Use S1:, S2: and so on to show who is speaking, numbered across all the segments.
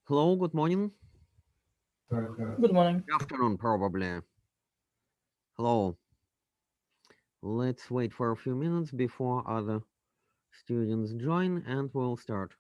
S1: Hello, good morning.
S2: Good morning.
S1: Good afternoon, probably. Hello. Let's wait for a few minutes before other students join and we'll start.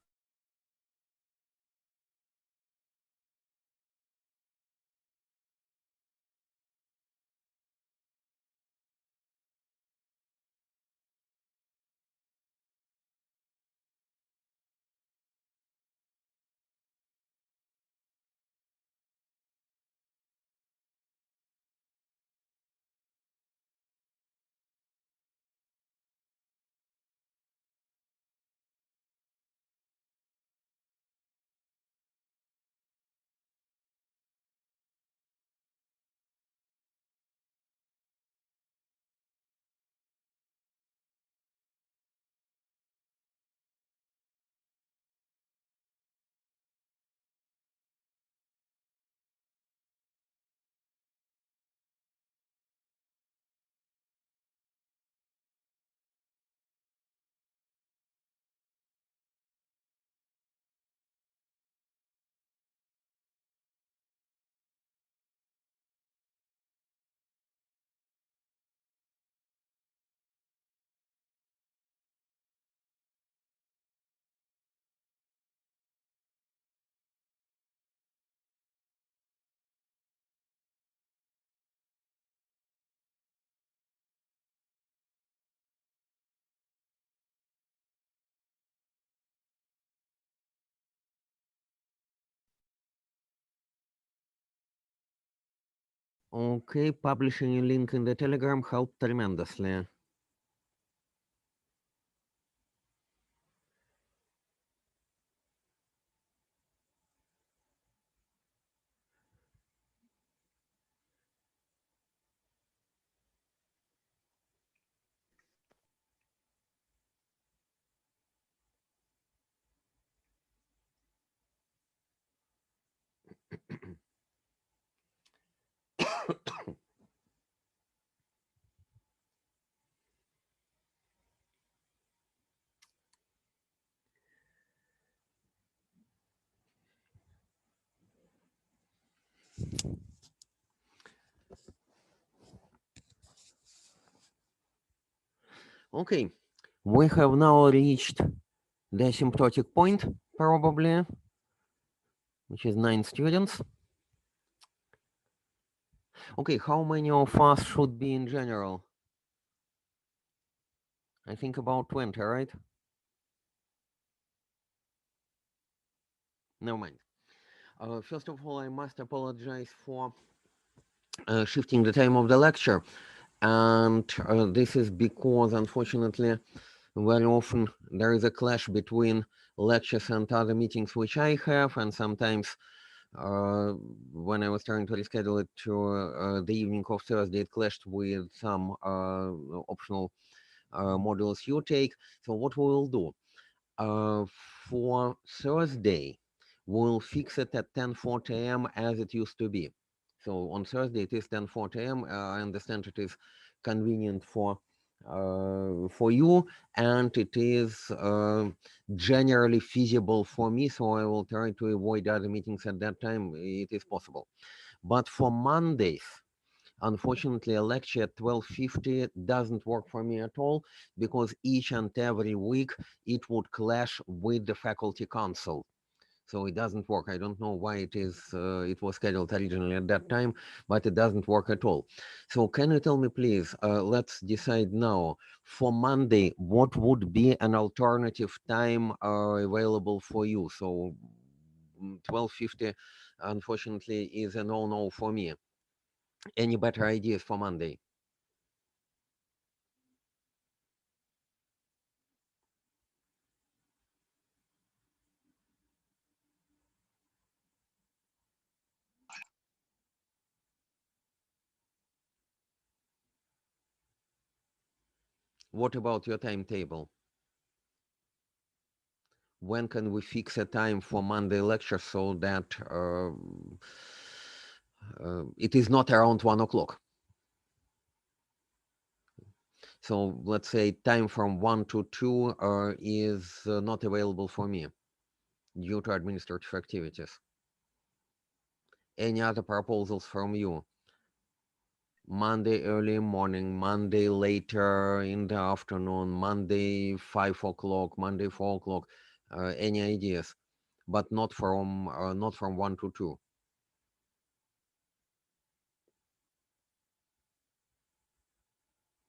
S1: Okay, publishing a link in the Telegram helped tremendously. Okay, we have now reached the asymptotic point, probably, which is 9 students. Okay, how many of us should be in general? I think about 20, right? Never mind. First of all, I must apologize for shifting the time of the lecture. And this is because, unfortunately, very often there is a clash between lectures and other meetings which I have, and sometimes uh, when I was trying to reschedule it to the evening of Thursday, it clashed with some optional modules you take. So what we will do uh, for Thursday, we'll fix it at 10:40 a.m. as it used to be. So on Thursday it is 10:40 a.m. I understand it is convenient for you, and it is generally feasible for me. So I will try to avoid other meetings at that time. It is possible, but for Mondays. Unfortunately, a lecture at 12:50 doesn't work for me at all because each and every week it would clash with the faculty council. So it doesn't work. I don't know why it was scheduled originally at that time, but it doesn't work at all. So can you tell me, please, let's decide now for Monday, what would be an alternative time available for you? So 12:50, unfortunately, is a no-no for me. Any better ideas for Monday? What about your timetable? When can we fix a time for Monday lecture so that it is not around 1 o'clock? So let's say time from 1 to 2 is not available for me due to administrative activities. Any other proposals from you? Monday early morning, Monday later in the afternoon, Monday 5 o'clock, Monday 4 o'clock. Any ideas? But not from 1 to 2.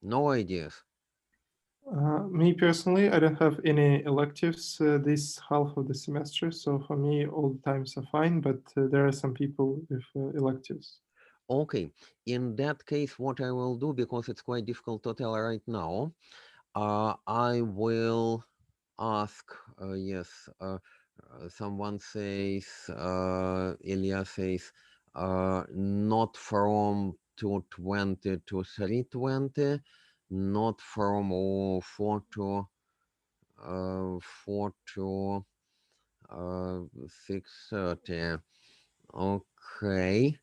S1: No ideas.
S2: Me personally, I don't have any electives this half of the semester, so for me, all the times are fine. But there are some people with electives.
S1: Okay, in that case, what I will do, because it's quite difficult to tell right now, I will ask, yes, someone says, Ilya says, not from 2:20 to 3:20, not from 4 to 6:30. Okay,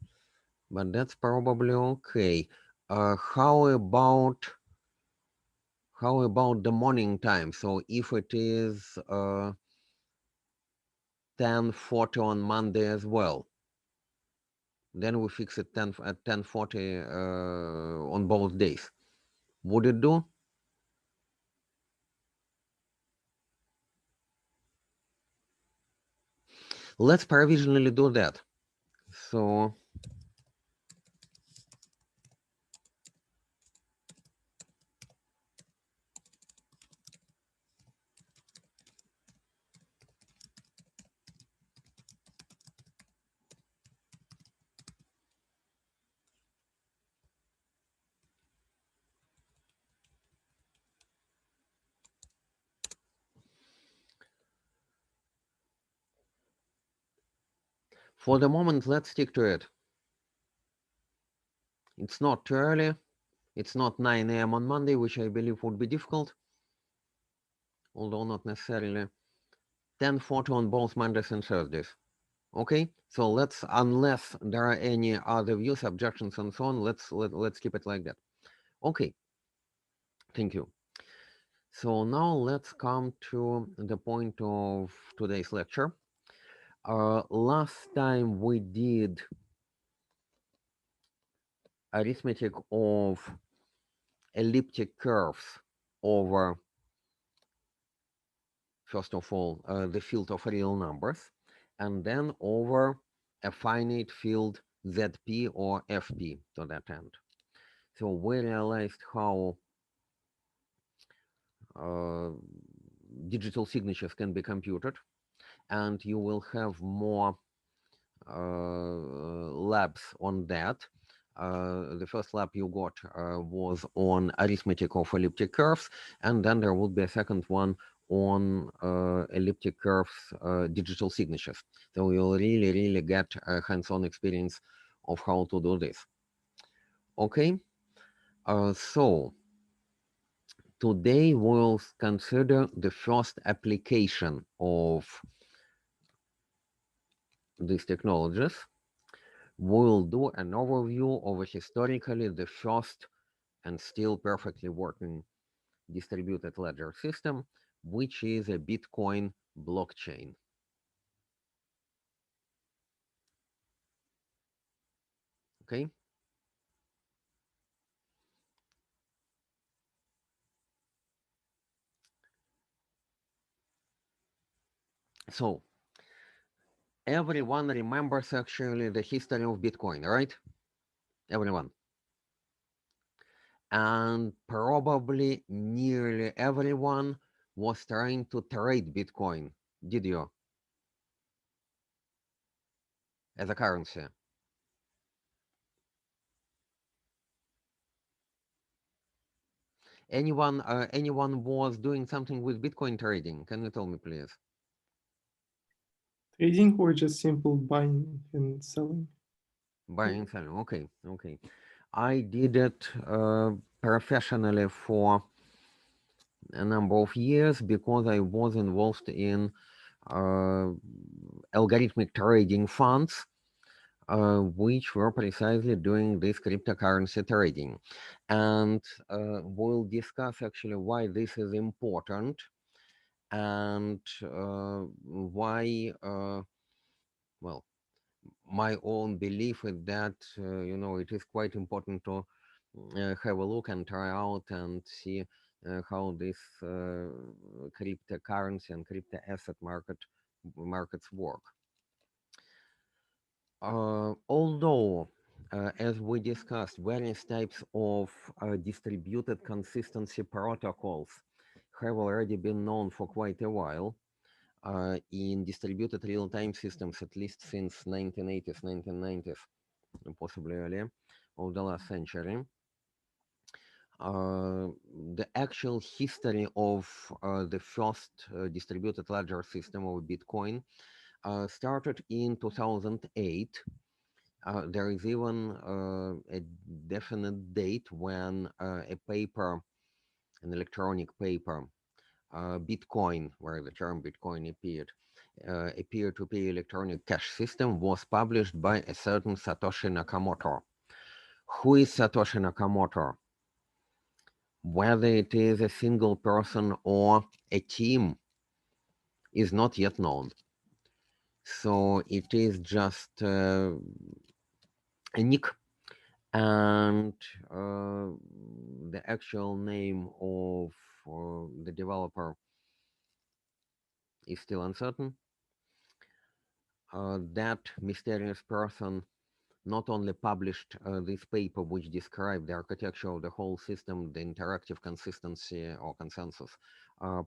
S1: but that's probably okay. How about the morning time? So if it is 10:40 on Monday as well, then we fix it 10 at 10:40 on both days. Would it do? Let's provisionally do that. So for the moment, let's stick to it. It's not too early. It's not 9 a.m. on Monday, which I believe would be difficult, although not necessarily. 10:40 on both Mondays and Thursdays. Okay, so unless there are any other views, objections, and so on, let's keep it like that. Okay, thank you. So now let's come to the point of today's lecture. Last time we did arithmetic of elliptic curves over, first of all, the field of real numbers, and then over a finite field ZP or FP to that end. So we realized how uh, digital signatures can be computed, and you will have more labs on that. The first lab you got was on arithmetic of elliptic curves, and then there will be a second one on elliptic curves digital signatures. So you'll really get a hands-on experience of how to do this. Okay, so today we'll consider the first application of these technologies. We'll do an overview of historically the first and still perfectly working distributed ledger system, which is a Bitcoin blockchain. Okay, so everyone remembers actually the history of Bitcoin, right? Everyone. And probably nearly everyone was trying to trade Bitcoin. Did you? As a currency. Anyone was doing something with Bitcoin trading? Can you tell me, please?
S2: Trading or just simple buying and selling?
S1: Buying and selling. Okay. I did it professionally for a number of years because I was involved in uh, algorithmic trading funds, which were precisely doing this cryptocurrency trading. And we'll discuss actually why this is important and why, well, my own belief is that it is quite important to have a look and try out and see how this cryptocurrency and crypto asset markets work. Although, as we discussed, various types of distributed consistency protocols have already been known for quite a while in distributed real-time systems, at least since 1980s, 1990s, and possibly earlier, of the last century. The actual history of the first distributed ledger system of Bitcoin started in 2008. There is even a definite date when an electronic paper, Bitcoin, where the term Bitcoin appeared, a peer-to-peer electronic cash system was published by a certain Satoshi Nakamoto. Who is Satoshi Nakamoto? Whether it is a single person or a team is not yet known. So it is just a nick, and the actual name of the developer is still uncertain. That mysterious person not only published this paper which described the architecture of the whole system, the interactive consistency or consensus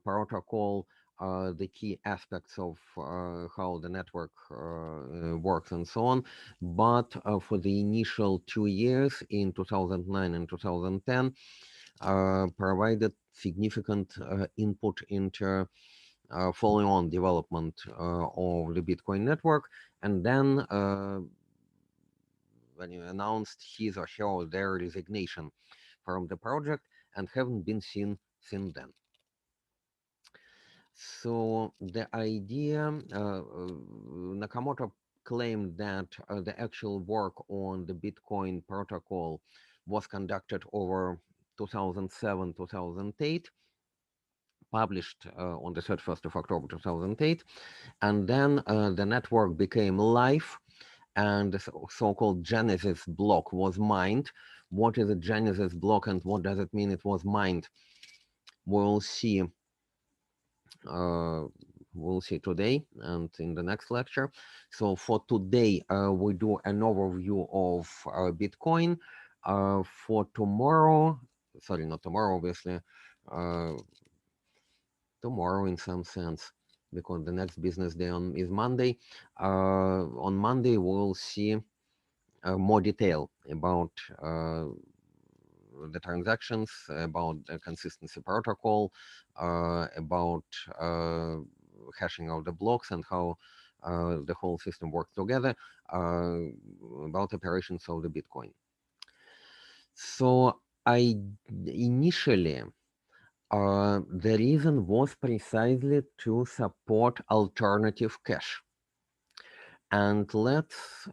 S1: protocol, the key aspects of how the network works and so on. But for the initial 2 years in 2009 and 2010, provided significant input into following on development of the Bitcoin network, and then when you announced his or her or their resignation from the project and haven't been seen since then. So the idea, Nakamoto claimed that the actual work on the Bitcoin protocol was conducted over 2007, 2008, published on the 31st of October 2008, and then the network became live and the so-called Genesis block was mined. What is a Genesis block and what does it mean it was mined? We'll see. We'll see today and in the next lecture. So for today, we do an overview of Bitcoin. For tomorrow, sorry, not tomorrow, obviously, tomorrow in some sense, because the next business day is Monday. On Monday, we'll see more detail about the transactions, about the consistency protocol, about hashing out the blocks and how the whole system works together, about operations of the Bitcoin. So I initially, the reason was precisely to support alternative cash. And let's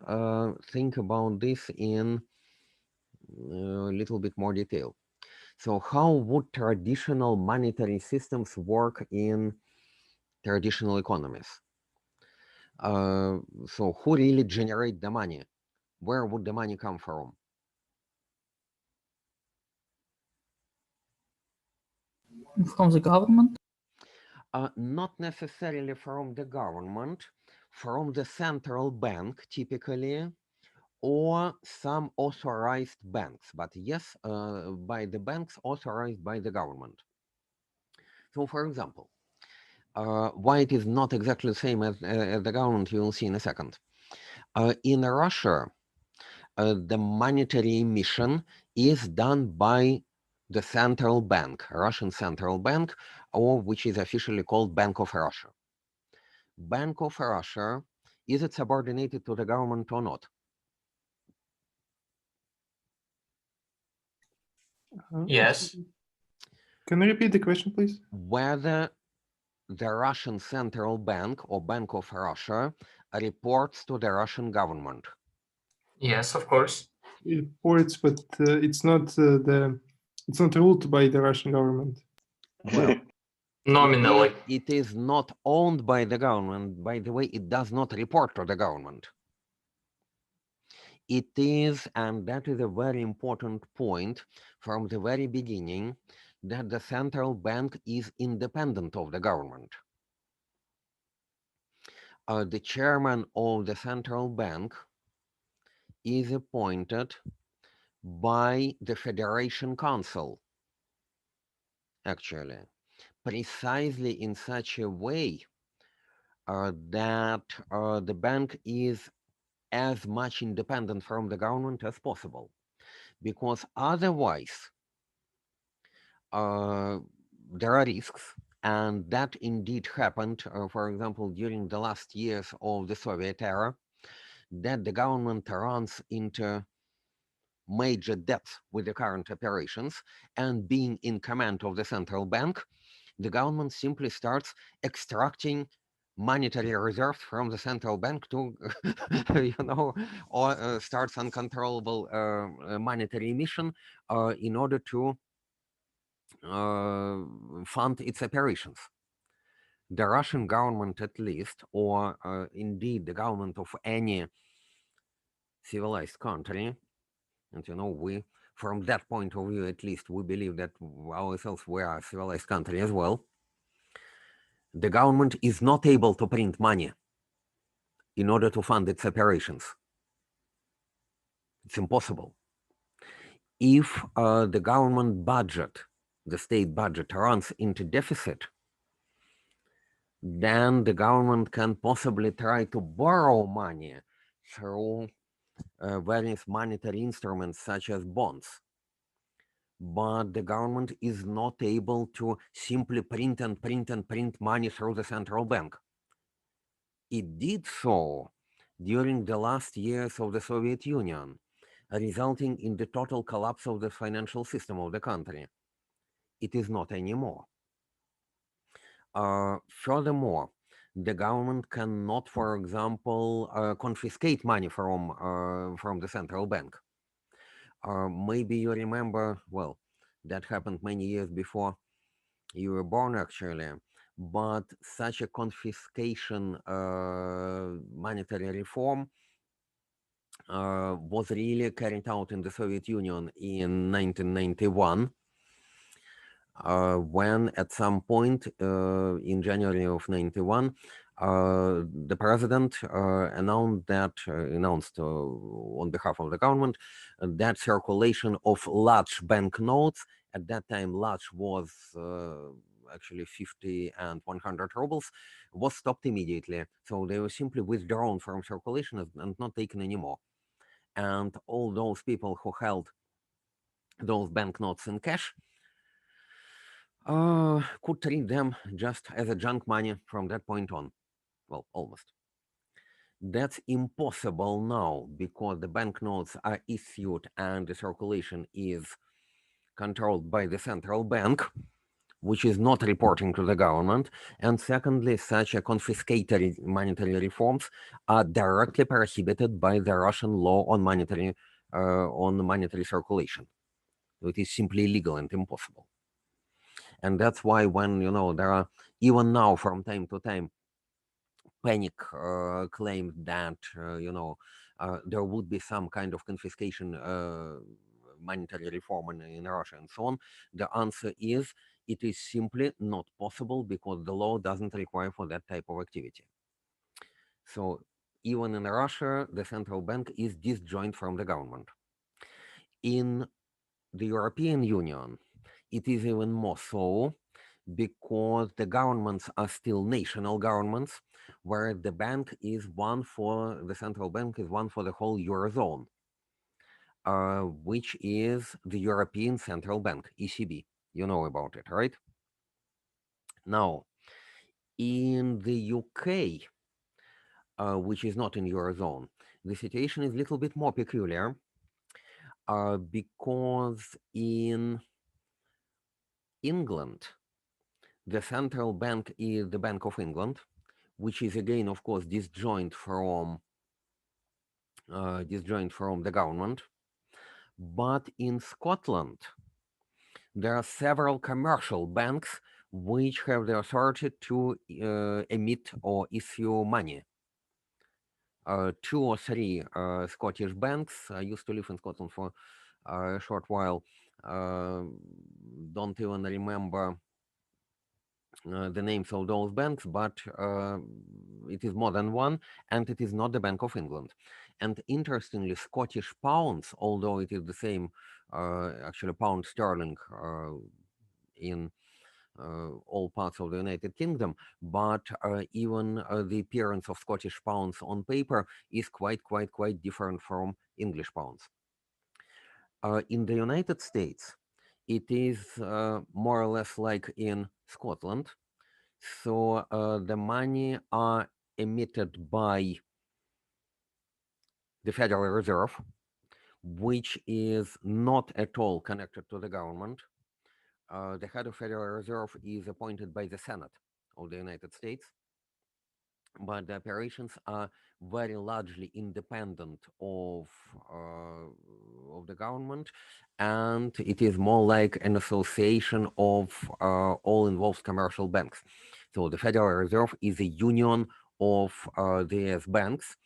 S1: think about this in a little bit more detail. So how would traditional monetary systems work in traditional economies? So who really generate the money? Where would the money come from?
S3: From the government?
S1: Not necessarily from the government, from the central bank typically, or some authorized banks, but yes, by the banks authorized by the government. So for example, why it is not exactly the same as the government, you will see in a second. In Russia, the monetary emission is done by the central bank, Russian central bank, or which is officially called Bank of Russia. Bank of Russia, is it subordinated to the government or not?
S4: Yes.
S2: Can you repeat the question, please?
S1: Whether the Russian central bank or Bank of Russia reports to the Russian government.
S4: Yes, of course.
S2: It reports, but it's not ruled by the Russian government.
S1: Well,
S4: Nominally.
S1: it is not owned by the government. By the way, it does not report to the government. It is, and that is a very important point from the very beginning, that the central bank is independent of the government. The chairman of the central bank is appointed by the Federation Council, actually, precisely in such a way that the bank is as much independent from the government as possible, because otherwise there are risks, and that indeed happened, for example, during the last years of the Soviet era, that the government runs into major debts with the current operations, and being in command of the central bank, the government simply starts extracting monetary reserves from the central bank to, or starts uncontrollable monetary emission in order to fund its operations. The Russian government, at least, or indeed the government of any civilized country, and we, from that point of view, at least, we believe that ourselves we are a civilized country as well. The government is not able to print money in order to fund its operations. It's impossible. If the government budget, the state budget, runs into deficit, then the government can possibly try to borrow money through various monetary instruments such as bonds. But the government is not able to simply print and print and print money through the central bank. It did so during the last years of the Soviet Union, resulting in the total collapse of the financial system of the country. It is not anymore. Furthermore, the government cannot, for example, confiscate money from the central bank. Maybe you remember, well, that happened many years before you were born, actually, but such a confiscation monetary reform was really carried out in the Soviet Union in 1991, when at some point in January of 91, the president announced on behalf of the government that circulation of large banknotes, at that time large was actually 50 and 100 rubles, was stopped immediately. So they were simply withdrawn from circulation and not taken anymore. And all those people who held those banknotes in cash could treat them just as a junk money from that point on. Well, almost. That's impossible now because the banknotes are issued and the circulation is controlled by the central bank, which is not reporting to the government. And secondly, such a confiscatory monetary reforms are directly prohibited by the Russian law on monetary circulation. So it is simply illegal and impossible. And that's why when, there are, even now from time to time, panic claims that, there would be some kind of confiscation monetary reform in Russia and so on, the answer is it is simply not possible because the law doesn't require for that type of activity. So even in Russia, the central bank is disjoint from the government. In the European Union, it is even more so because the governments are still national governments, where the central bank is one for the whole Eurozone, which is the European Central Bank, ECB. You know about it, right? Now, in the UK, which is not in Eurozone, the situation is a little bit more peculiar because in England, the central bank is the Bank of England, which is again, of course, disjoint from the government. But in Scotland, there are several commercial banks which have the authority to emit or issue money. 2 or 3 Scottish banks. I used to live in Scotland for a short while. Don't even remember the names of those banks, but it is more than one, and it is not the Bank of England. And interestingly, Scottish pounds, although it is the same, actually pound sterling in all parts of the United Kingdom, but even the appearance of Scottish pounds on paper is quite different from English pounds. In the United States, it is more or less like in Scotland. So the money are emitted by the Federal Reserve, which is not at all connected to the government. The head of Federal Reserve is appointed by the Senate of the United States, but the operations are very largely independent of the government, and it is more like an association of all involved commercial banks. So the Federal Reserve is a union of the banks,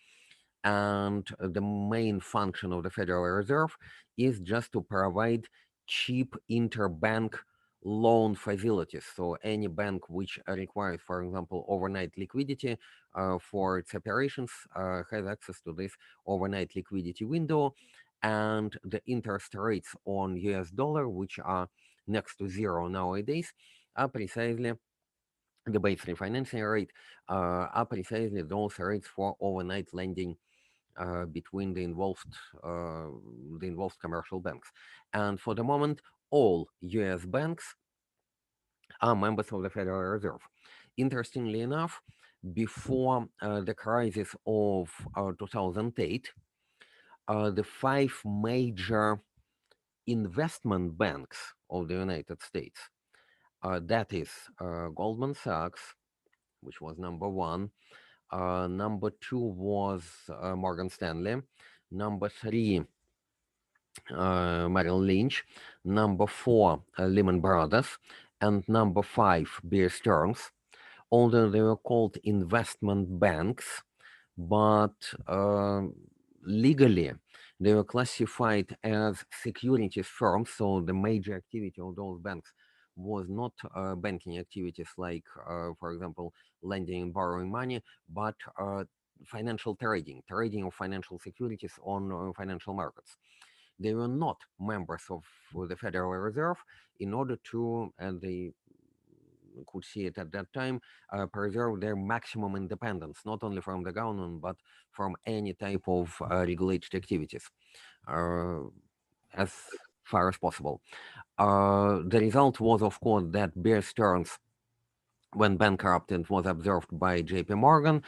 S1: and the main function of the Federal Reserve is just to provide cheap interbank loan facilities. So any bank which requires, for example, overnight liquidity for its operations has access to this overnight liquidity window, and the interest rates on US dollar, which are next to zero nowadays, are precisely the base refinancing rate, are precisely those rates for overnight lending between the involved commercial banks. And for the moment, all US banks are members of the Federal Reserve. Interestingly enough, before the crisis of 2008, the 5 major investment banks of the United States, that is Goldman Sachs, which was number 1, number 2 was Morgan Stanley, number 3 Merrill Lynch, number 4 Lehman Brothers, and number 5 Bear Stearns. Although they were called investment banks, but legally they were classified as securities firms. So the major activity of those banks was not banking activities like, for example, lending and borrowing money, but financial trading of financial securities on financial markets. They were not members of the Federal Reserve in order to, and they could see it at that time, preserve their maximum independence, not only from the government, but from any type of regulated activities, as far as possible. The result was, of course, that Bear Stearns went bankrupt and was observed by JP Morgan.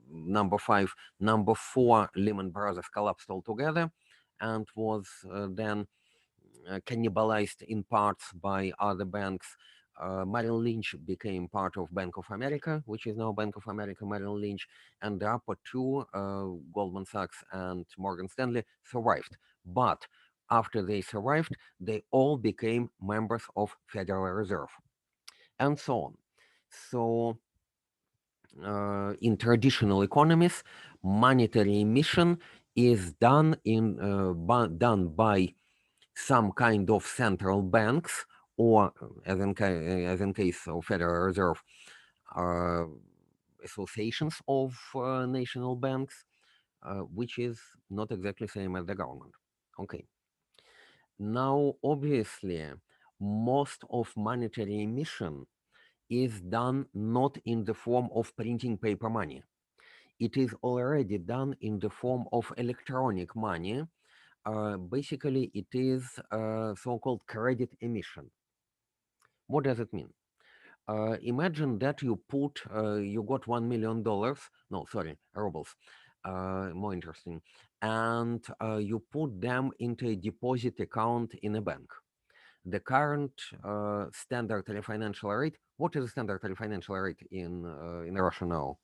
S1: Number 5. Number 4, Lehman Brothers collapsed altogether and was then cannibalized in parts by other banks. Merrill Lynch became part of Bank of America, which is now Bank of America Merrill Lynch, and the upper 2, Goldman Sachs and Morgan Stanley, survived. But after they survived, they all became members of Federal Reserve, and so on. So in traditional economies, monetary emission is done by some kind of central banks, or as in case of Federal Reserve, associations of national banks, which is not exactly same as the government. Okay. Now, obviously, most of monetary emission is done not in the form of printing paper money. It is already done in the form of electronic money. Basically, it is so-called credit emission. What does it mean? Imagine that you got $1 million, no, sorry, rubles, more interesting, and you put them into a deposit account in a bank. The current standard financial rate, what is the standard financial rate in Russia now?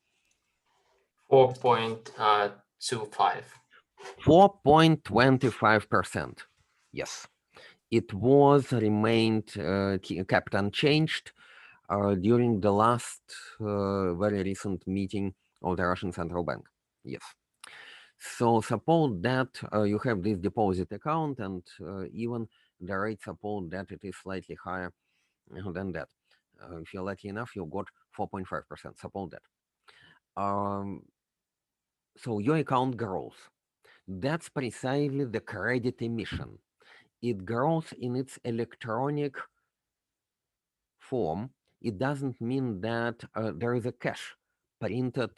S4: 4.25.
S1: 4.25%. Yes. It was remained kept unchanged during the last very recent meeting of the Russian central bank. Yes. So suppose that you have this deposit account, and even the rate, suppose that it is slightly higher than that. If you're lucky enough, you got 4.5%. Suppose that. So your account grows. That's precisely the credit emission. It grows in its electronic form. It doesn't mean that there is a cash printed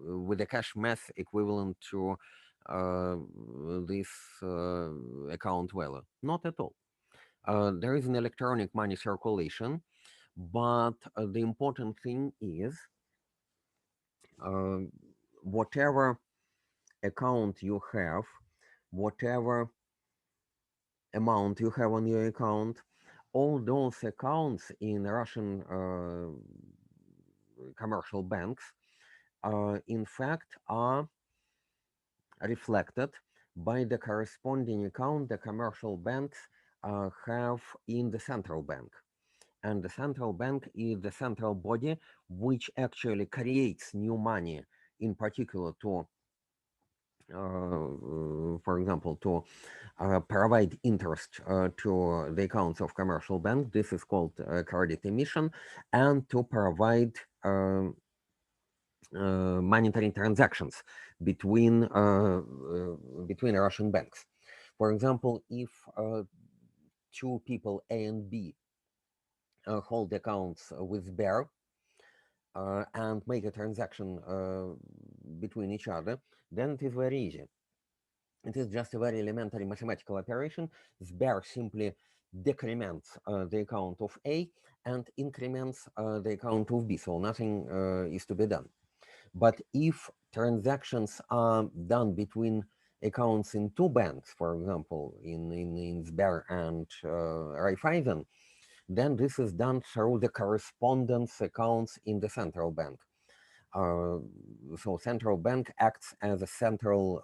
S1: with a cash mass equivalent to this account value. Not at all. There is an electronic money circulation, but the important thing is whatever account you have, whatever amount you have on your account, all those accounts in Russian commercial banks, in fact, are reflected by the corresponding account the commercial banks have in the central bank. And the central bank is the central body which actually creates new money, in particular to, for example, to provide interest to the accounts of commercial banks. This is called credit emission, and to provide monetary transactions between Russian banks. For example, if two people A and B hold accounts with Sber and make a transaction between each other, then it is very easy. It is just a very elementary mathematical operation. Sber simply decrements the account of A and increments the account of B, so nothing is to be done. But if transactions are done between accounts in two banks, for example, in Sber and Raiffeisen, then this is done through the correspondence accounts in the central bank. So central bank acts as a central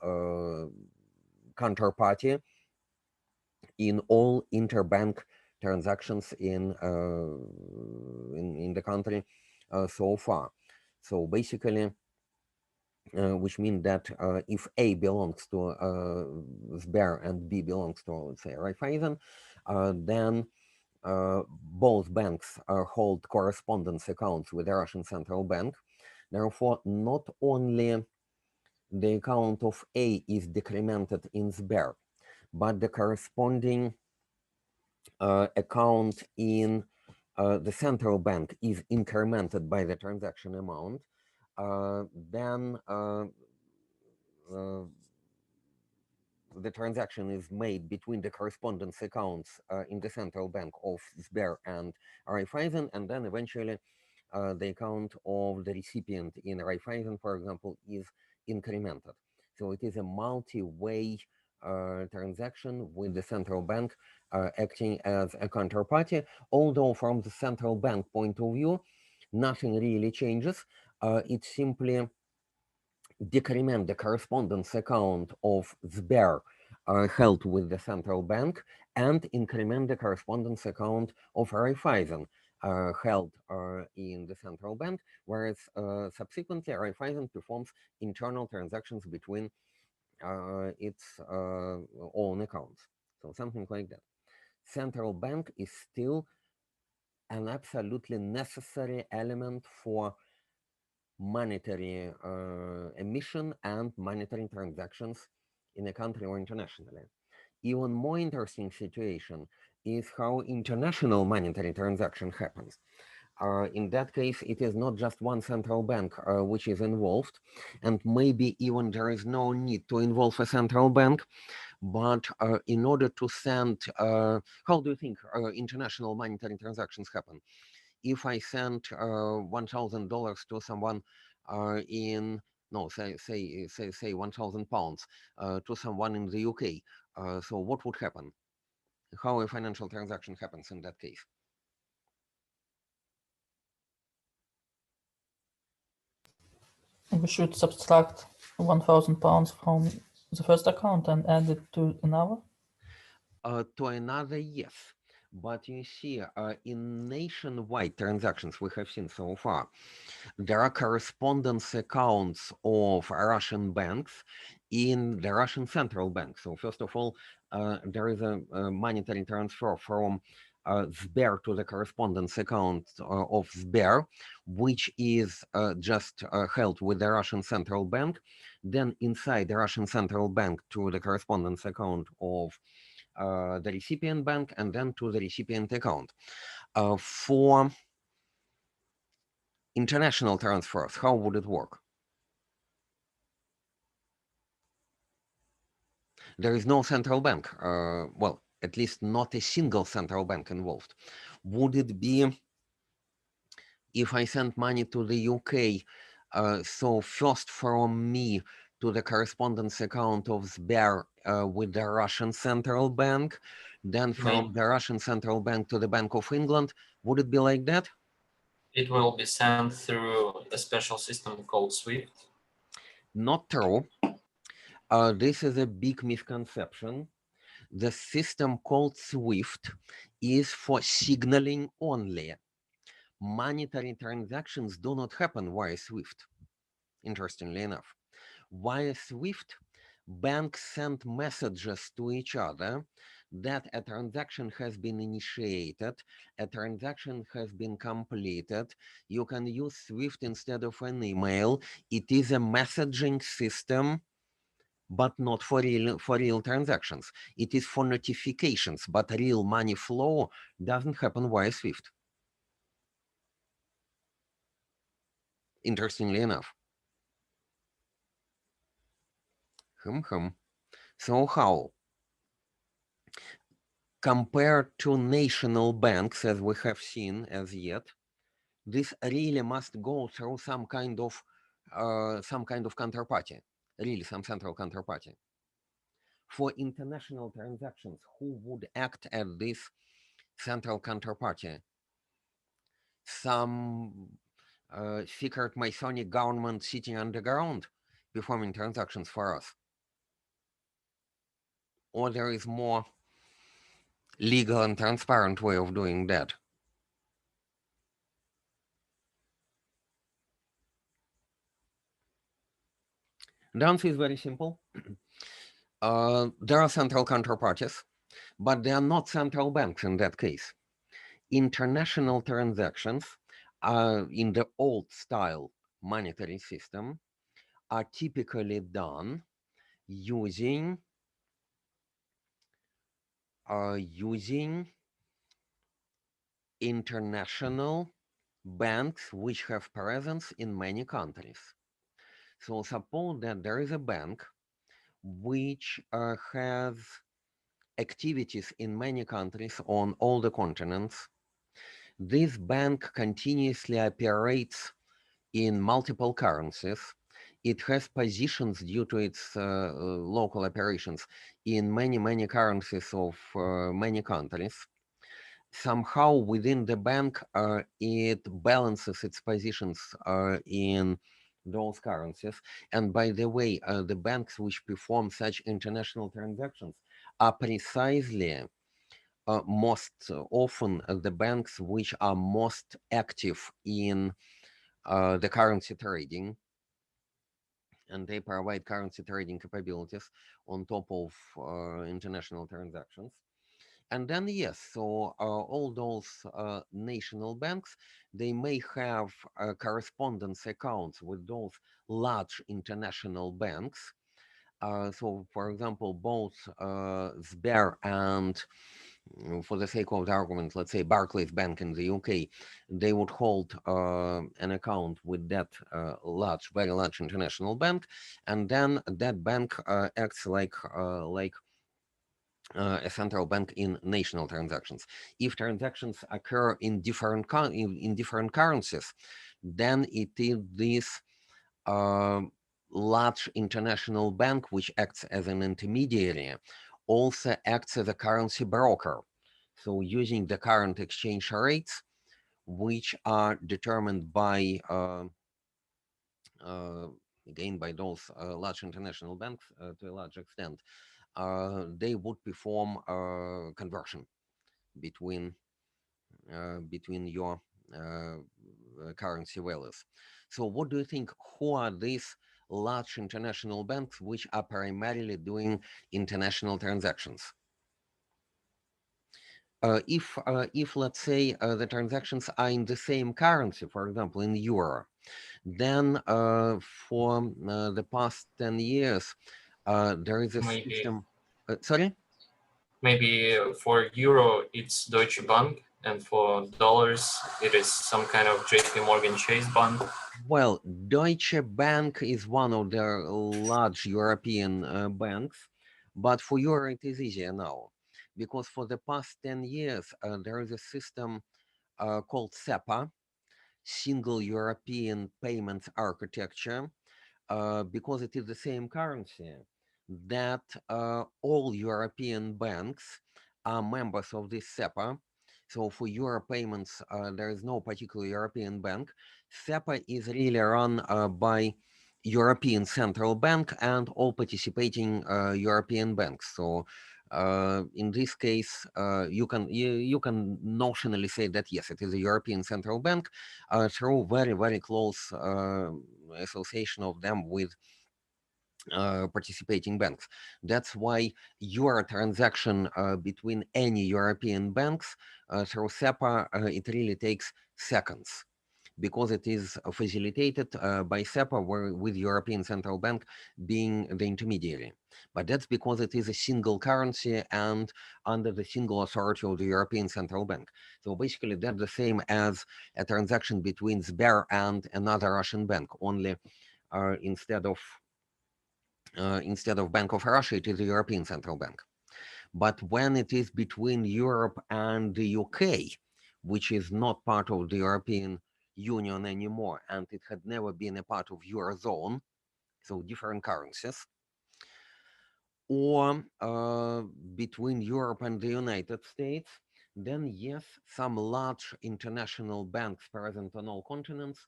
S1: counterparty in all interbank transactions in the country so far. So basically, which means that if A belongs to Sber and B belongs to, let's say, Raiffeisen, then both banks hold correspondence accounts with the Russian central bank. Therefore, not only the account of A is decremented in Sber, but the corresponding account in the central bank is incremented by the transaction amount. Then the transaction is made between the correspondence accounts in the central bank of Sber and Raiffeisen, and then eventually the account of the recipient in Raiffeisen, for example, is incremented. So it is a multi-way transaction with the central bank acting as a counterparty, although from the central bank point of view, nothing really changes. It simply decrement the correspondence account of Sber held with the central bank and increment the correspondence account of Raiffeisen held in the central bank, whereas subsequently Raiffeisen performs internal transactions between its own accounts. So something like that. Central bank is still an absolutely necessary element for monetary emission and monetary transactions in a country or internationally. Even more interesting situation is how international monetary transaction happens. In that case, it is not just one central bank which is involved, and maybe even there is no need to involve a central bank, but in order to send, how do you think international monetary transactions happen? If I send $1,000 to someone in no say £1,000 to someone in the UK, so what would happen? How a financial transaction happens in that case?
S3: We should subtract £1,000 from the first account and add it to another.
S1: To another, yes, But you see, in nationwide transactions we have seen so far, there are correspondence accounts of Russian banks in the Russian central bank. So first of all, there is a monetary transfer from Sber to the correspondence account of Sber, which is just held with the Russian central bank. Then inside the Russian central bank to the correspondence account of the recipient bank, and then to the recipient account. For international transfers, how would it work? There is no central bank, well, at least not a single central bank involved. Would it be if I send money to the UK, so first from me to the correspondence account of Sber with the Russian central bank, then from the Russian central bank to the Bank of England? Would it be like that?
S4: It will be sent through a special system called SWIFT.
S1: Not true. This is a big misconception. The system called SWIFT is for signaling only. Monetary transactions do not happen via SWIFT, interestingly enough. Via SWIFT, banks send messages to each other that a transaction has been initiated, a transaction has been completed. You can use SWIFT instead of an email. It is a messaging system, but not for real transactions. It is for notifications, but real money flow doesn't happen via SWIFT. Interestingly enough. So how? Compared to national banks, as we have seen as yet, this really must go through some kind of counterparty, really some central counterparty. For international transactions, who would act as this central counterparty? Some secret Masonic government sitting underground performing transactions for us? Or there is more legal and transparent way of doing that? The answer is very simple. There are central counterparties, but they are not central banks in that case. International transactions in the old style monetary system are typically done using international banks which have presence in many countries. So suppose that there is a bank which has activities in many countries on all the continents. This bank continuously operates in multiple currencies. It has positions due to its local operations in many currencies of many countries. Somehow within the bank, it balances its positions in those currencies. And by the way, the banks which perform such international transactions are precisely most often the banks which are most active in the currency trading, and they provide currency trading capabilities on top of international transactions. And then, yes, so all those national banks, they may have correspondence accounts with those large international banks. So, for example, both Sber and, for the sake of the argument, let's say Barclays Bank in the UK, they would hold an account with that very large international bank, and then that bank acts like a central bank in national transactions. If transactions occur in different currencies, then it is this large international bank which acts as an intermediary, also acts as a currency broker. So using the current exchange rates, which are determined by again by those large international banks to a large extent, they would perform conversion between between your currency values. So what do you think? Who are these large international banks which are primarily doing international transactions? If let's say the transactions are in the same currency, for example, in euro, then for the past 10 years, there is a
S4: Maybe
S1: system. Sorry?
S4: maybe for euro it's Deutsche Bank, and for dollars it is some kind of JP Morgan Chase Bank.
S1: Well, Deutsche Bank is one of the large European banks, but for euro it is easier now, because for the past 10 years there is a system called SEPA, Single European Payments Architecture, because it is the same currency, that all European banks are members of this SEPA. So for euro payments, there is no particular European bank. SEPA is really run by European Central Bank and all participating European banks. So in this case, you can notionally say that yes, it is a European Central Bank through very close association of them with participating banks. That's why your transaction between any European banks through SEPA, it really takes seconds, because it is facilitated by SEPA, with European Central Bank being the intermediary. But that's because it is a single currency and under the single authority of the European Central Bank. So basically, that's the same as a transaction between Sber and another Russian bank, only instead of Bank of Russia, it is the European Central Bank. But when it is between Europe and the UK, which is not part of the European Union anymore, and it had never been a part of Eurozone, so different currencies, or between Europe and the United States, then yes, some large international banks present on all continents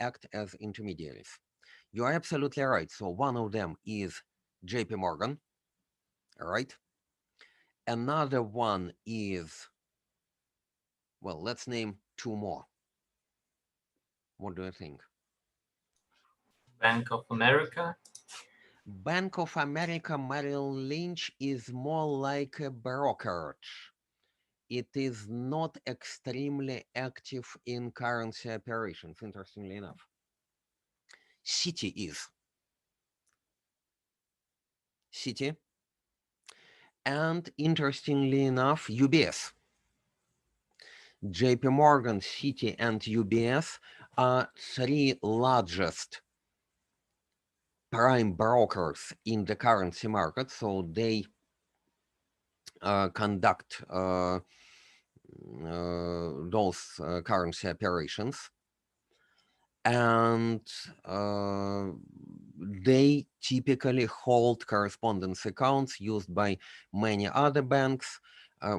S1: act as intermediaries. You are absolutely right. So one of them is JP Morgan, all right? Another one is, well, let's name two more. What do you think?
S4: Bank of America.
S1: Bank of America Merrill Lynch is more like a brokerage. It is not extremely active in currency operations, interestingly enough. Citi is. Citi. And interestingly enough, UBS. JP Morgan, Citi, and UBS are three largest prime brokers in the currency market. So they conduct those currency operations. And they typically hold correspondence accounts used by many other banks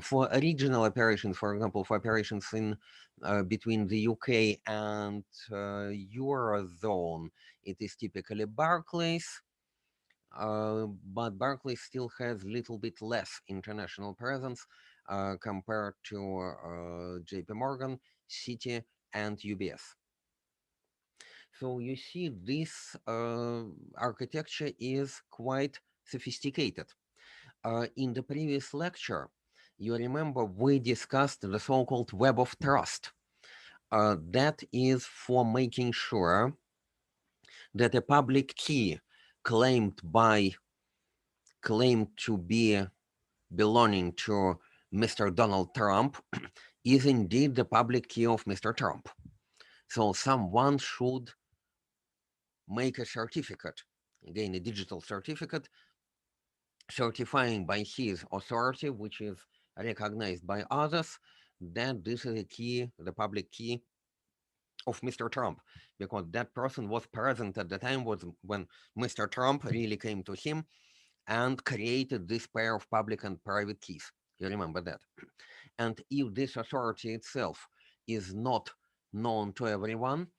S1: for regional operations. For example, for operations in between the UK and Eurozone, it is typically Barclays, but Barclays still has a little bit less international presence compared to JP Morgan, Citi, and UBS. So you see, this architecture is quite sophisticated. In the previous lecture, you remember we discussed the so-called web of trust. That is for making sure that a public key claimed to be belonging to Mr. Donald Trump is indeed the public key of Mr. Trump. So someone should make a certificate, again, a digital certificate, certifying by his authority, which is recognized by others, that this is a key, the public key of Mr. Trump, because that person was present at the time when Mr. Trump really came to him and created this pair of public and private keys. You remember that? And if this authority itself is not known to everyone,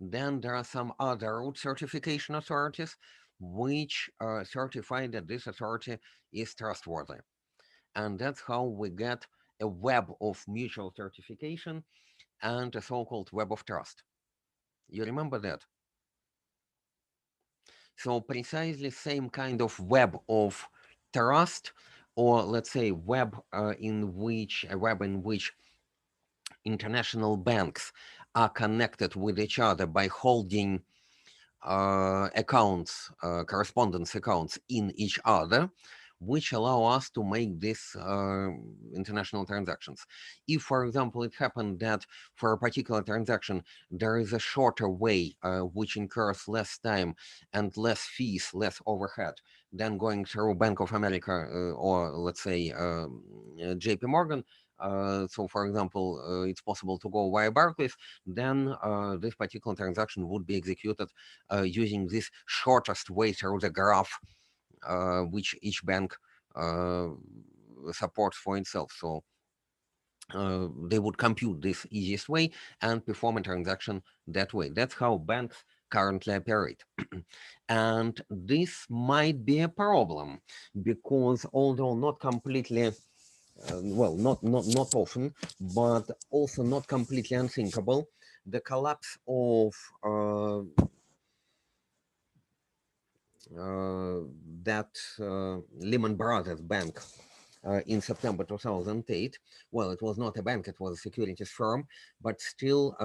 S1: then there are some other root certification authorities which certify that this authority is trustworthy. And that's how we get a web of mutual certification and a so-called web of trust. You remember that? So precisely same kind of web of trust, or let's say web in which a web in which international banks are connected with each other by holding accounts, correspondence accounts in each other, which allow us to make these international transactions. If, for example, it happened that for a particular transaction, there is a shorter way which incurs less time and less fees, less overhead than going through Bank of America or, let's say, JP Morgan. So, for example, it's possible to go via Barclays, then this particular transaction would be executed using this shortest way through the graph, which each bank supports for itself. So they would compute this easiest way and perform a transaction that way. That's how banks currently operate. And this might be a problem because although not completely well, not often, but also not completely unthinkable, the collapse of that Lehman Brothers bank in September 2008. Well, it was not a bank, it was a securities firm, but still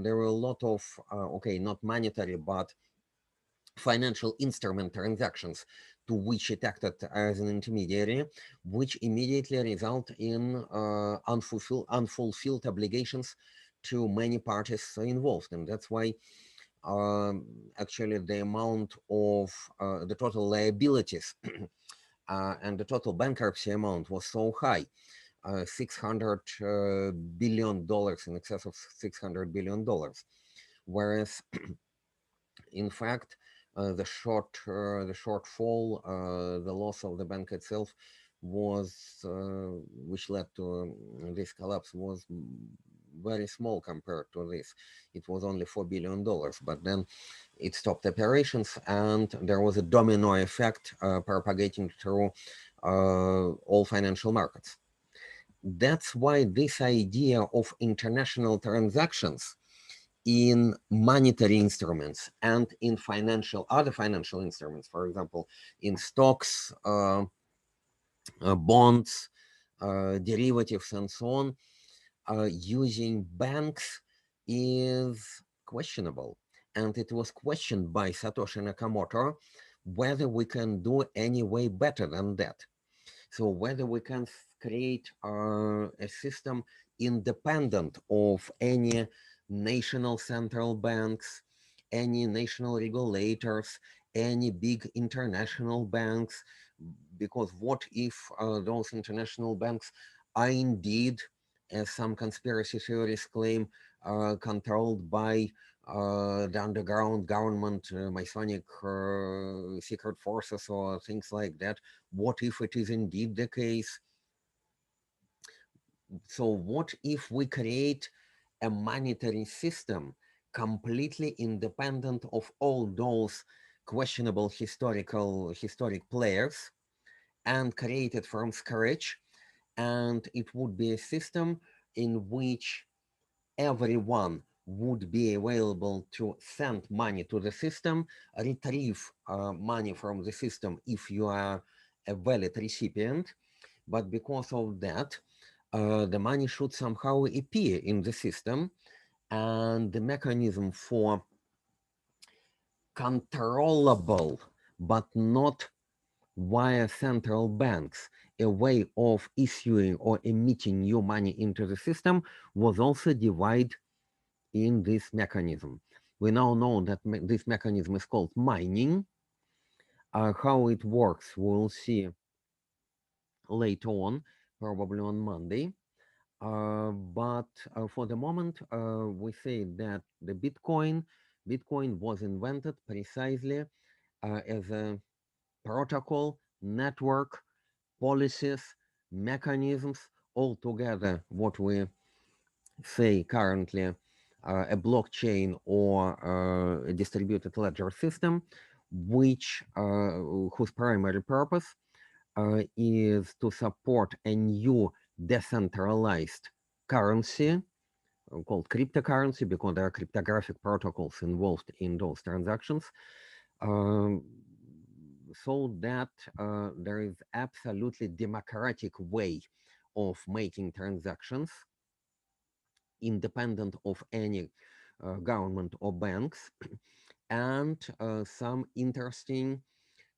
S1: there were a lot of, okay, not monetary, but financial instrument transactions to which it acted as an intermediary, which immediately result in unfulfilled obligations to many parties involved. And that's why actually the amount of the total liabilities and the total bankruptcy amount was so high, $600 billion, in excess of $600 billion. Whereas, in fact, the shortfall, the loss of the bank itself was, which led to this collapse, was very small compared to this. It was only $4 billion, but then it stopped operations and there was a domino effect propagating through all financial markets. That's why this idea of international transactions in monetary instruments and in other financial instruments, for example, in stocks, bonds, derivatives, and so on, using banks is questionable. And it was questioned by Satoshi Nakamoto whether we can do any way better than that. So whether we can create a system independent of any national central banks, any national regulators, any big international banks, because what if those international banks are indeed, as some conspiracy theories claim, controlled by the underground government, Masonic secret forces or things like that? What if it is indeed the case? So what if we create a monetary system completely independent of all those questionable historic players and create it from scratch? And it would be a system in which everyone would be available to send money to the system, retrieve money from the system if you are a valid recipient. But because of that, the money should somehow appear in the system, and the mechanism for controllable but not via central banks a way of issuing or emitting new money into the system was also divided in this mechanism. We now know that this mechanism is called mining. How it works, we'll see later on, probably on Monday. But for the moment, we say that the Bitcoin was invented precisely as a protocol, network, policies, mechanisms, all together what we say currently a blockchain or a distributed ledger system, which whose primary purpose is to support a new decentralized currency called cryptocurrency, because there are cryptographic protocols involved in those transactions, so that there is absolutely democratic way of making transactions independent of any government or banks, and some interesting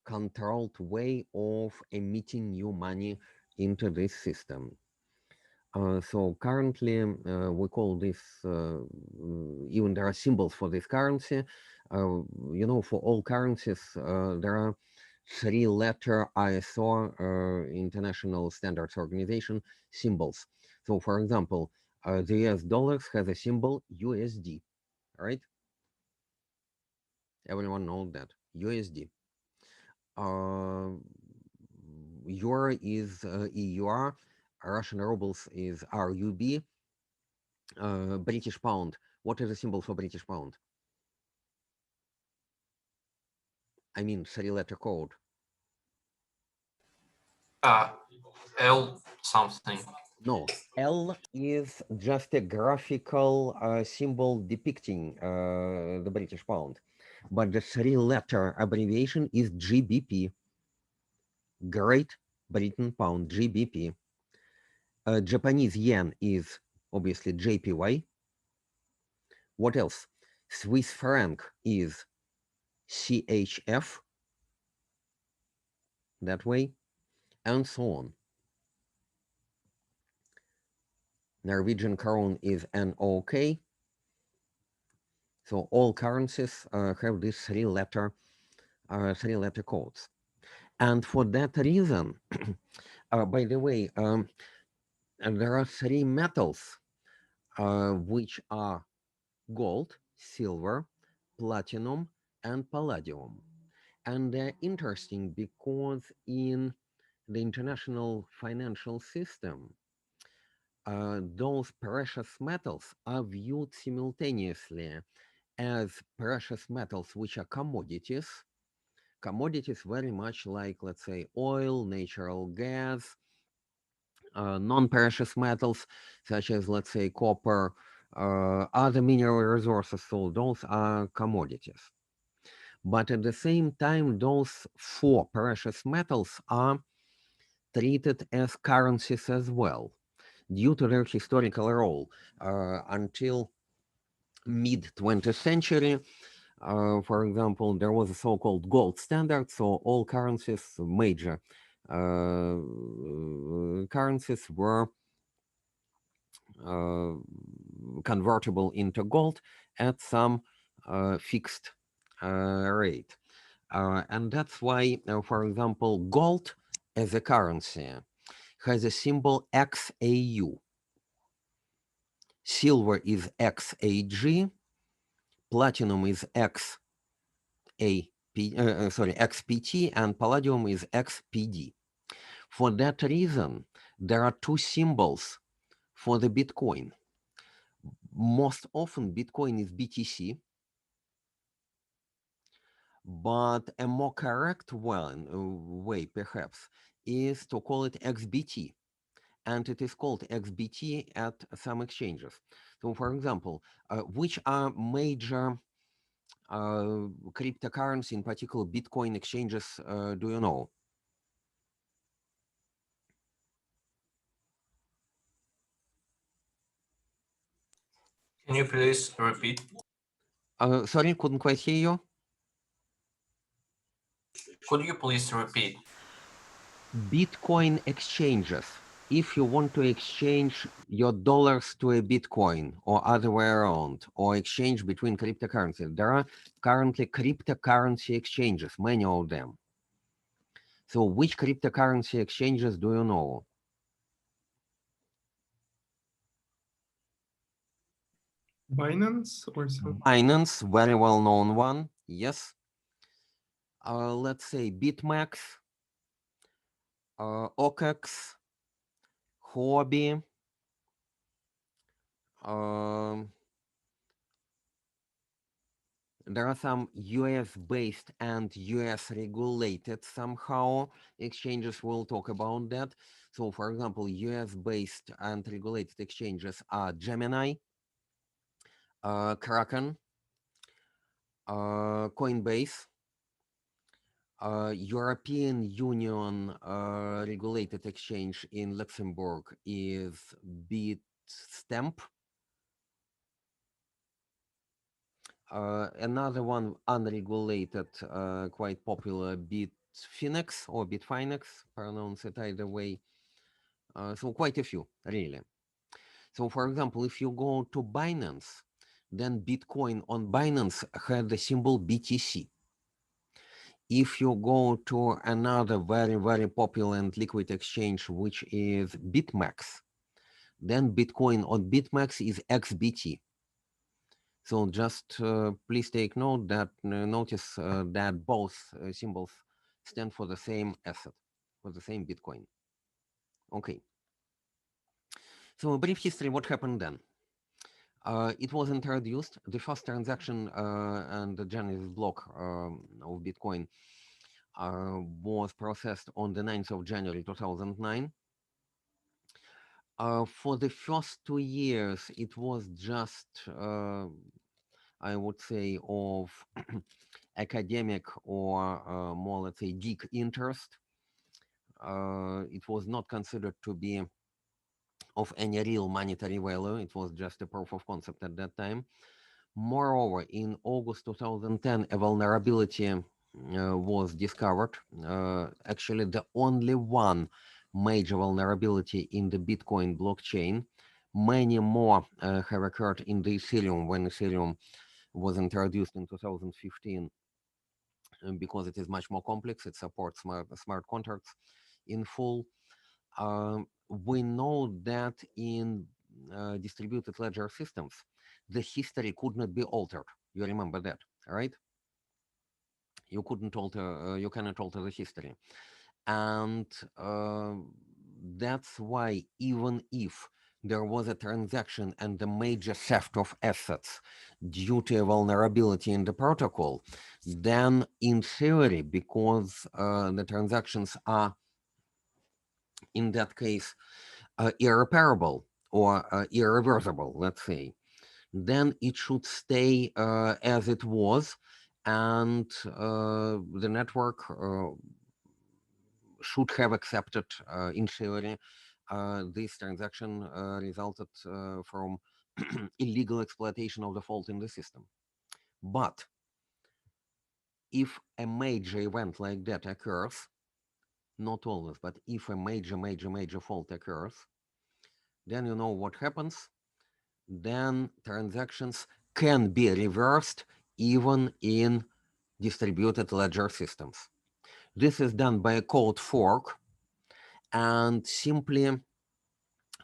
S1: controlled way of emitting new money into this system. So currently, we call this, even there are symbols for this currency. You know, for all currencies, there are 3-letter ISO, International Standards Organization, symbols. So for example, the US dollars has a symbol USD, right? Everyone knows that, USD. Euro is EUR, Russian rubles is RUB, British pound. What is the symbol for British pound? I mean, 3-letter code.
S4: L something.
S1: No, L is just a graphical symbol depicting the British pound. But the 3-letter abbreviation is GBP, Great Britain Pound, GBP. Japanese yen is obviously JPY. What else? Swiss franc is CHF, that way, and so on. Norwegian krone is NOK. So all currencies have these 3-letter codes. And for that reason, by the way, there are 3 metals which are gold, silver, platinum, and palladium. And they're interesting because in the international financial system, those precious metals are viewed simultaneously as precious metals, which are commodities. Commodities very much like, let's say, oil, natural gas, non-precious metals, such as, let's say, copper, other mineral resources. So those are commodities. But at the same time, those 4 precious metals are treated as currencies as well, due to their historical role. Until mid-20th century, for example, there was a so-called gold standard, so all currencies, major currencies, were convertible into gold at some fixed rate. And that's why, for example, gold as a currency has a symbol XAU. Silver is XAG, platinum is XPT, and palladium is XPD. For that reason, there are 2 symbols for the Bitcoin. Most often, Bitcoin is BTC, but a more correct way, perhaps, is to call it XBT. And it is called XBT at some exchanges. So, for example, which are major cryptocurrency, in particular Bitcoin exchanges, do you know?
S4: Can you please repeat?
S1: Sorry, couldn't quite hear you.
S4: Could you please repeat?
S1: Bitcoin exchanges. If you want to exchange your dollars to a Bitcoin or other way around, or exchange between cryptocurrencies, there are currently cryptocurrency exchanges, many of them. So which cryptocurrency exchanges do you know?
S2: Binance or something?
S1: Binance, very well-known one, yes. Let's say BitMEX, OKEX, Huobi, There are some US-based and US-regulated somehow exchanges. We'll talk about that. So, for example, US-based and regulated exchanges are Gemini, Kraken, Coinbase, European Union regulated exchange in Luxembourg is Bitstamp. Another one unregulated, quite popular, Bitfinex or Bitfinex, pronounce it either way. So quite a few, really. So for example, if you go to Binance, then Bitcoin on Binance had the symbol BTC. If you go to another very, very popular and liquid exchange, which is BitMEX, then Bitcoin on BitMEX is XBT. So just please take note that notice that both symbols stand for the same asset, for the same Bitcoin. Okay. So a brief history, what happened then? It was introduced, the first transaction and the Genesis block of Bitcoin was processed on the 9th of January 2009. For the first 2 years, it was just, I would say, of academic or more, let's say, geek interest. It was not considered to be of any real monetary value. It was just a proof of concept at that time. Moreover, in August 2010, a vulnerability was discovered. Actually, the only one major vulnerability in the Bitcoin blockchain. Many more have occurred in the Ethereum when Ethereum was introduced in 2015, because it is much more complex. It supports smart contracts in full. We know that in distributed ledger systems, the history could not be altered. You remember that, right? You couldn't alter, you cannot alter the history. And that's why even if there was a transaction and a major theft of assets due to a vulnerability in the protocol, then in theory, because the transactions are, in that case, irreparable or irreversible, let's say, then it should stay as it was, and the network should have accepted, in theory, this transaction resulted from illegal exploitation of the fault in the system. But if a major event like that occurs, not always, but if a major fault occurs, then you know what happens. Then transactions can be reversed even in distributed ledger systems. This is done by a code fork, and simply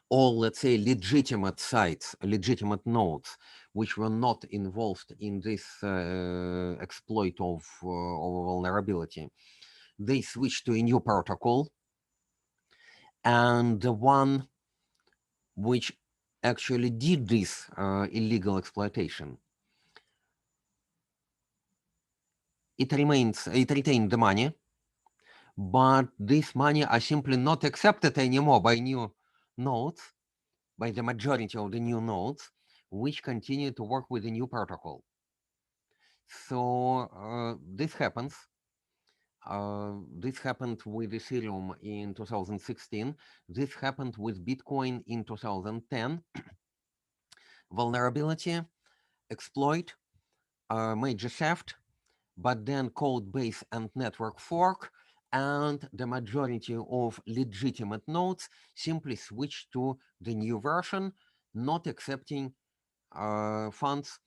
S1: all, let's say, legitimate sites, legitimate nodes, which were not involved in this exploit of a vulnerability, they switch to a new protocol, and the one which actually did this illegal exploitation, it retained the money, but this money are simply not accepted anymore by new nodes, by the majority of the new nodes, which continue to work with the new protocol. So this happens. This happened with Ethereum in 2016. This happened with Bitcoin in 2010. Vulnerability, exploit, major theft, but then code base and network fork, and the majority of legitimate nodes simply switch to the new version, not accepting funds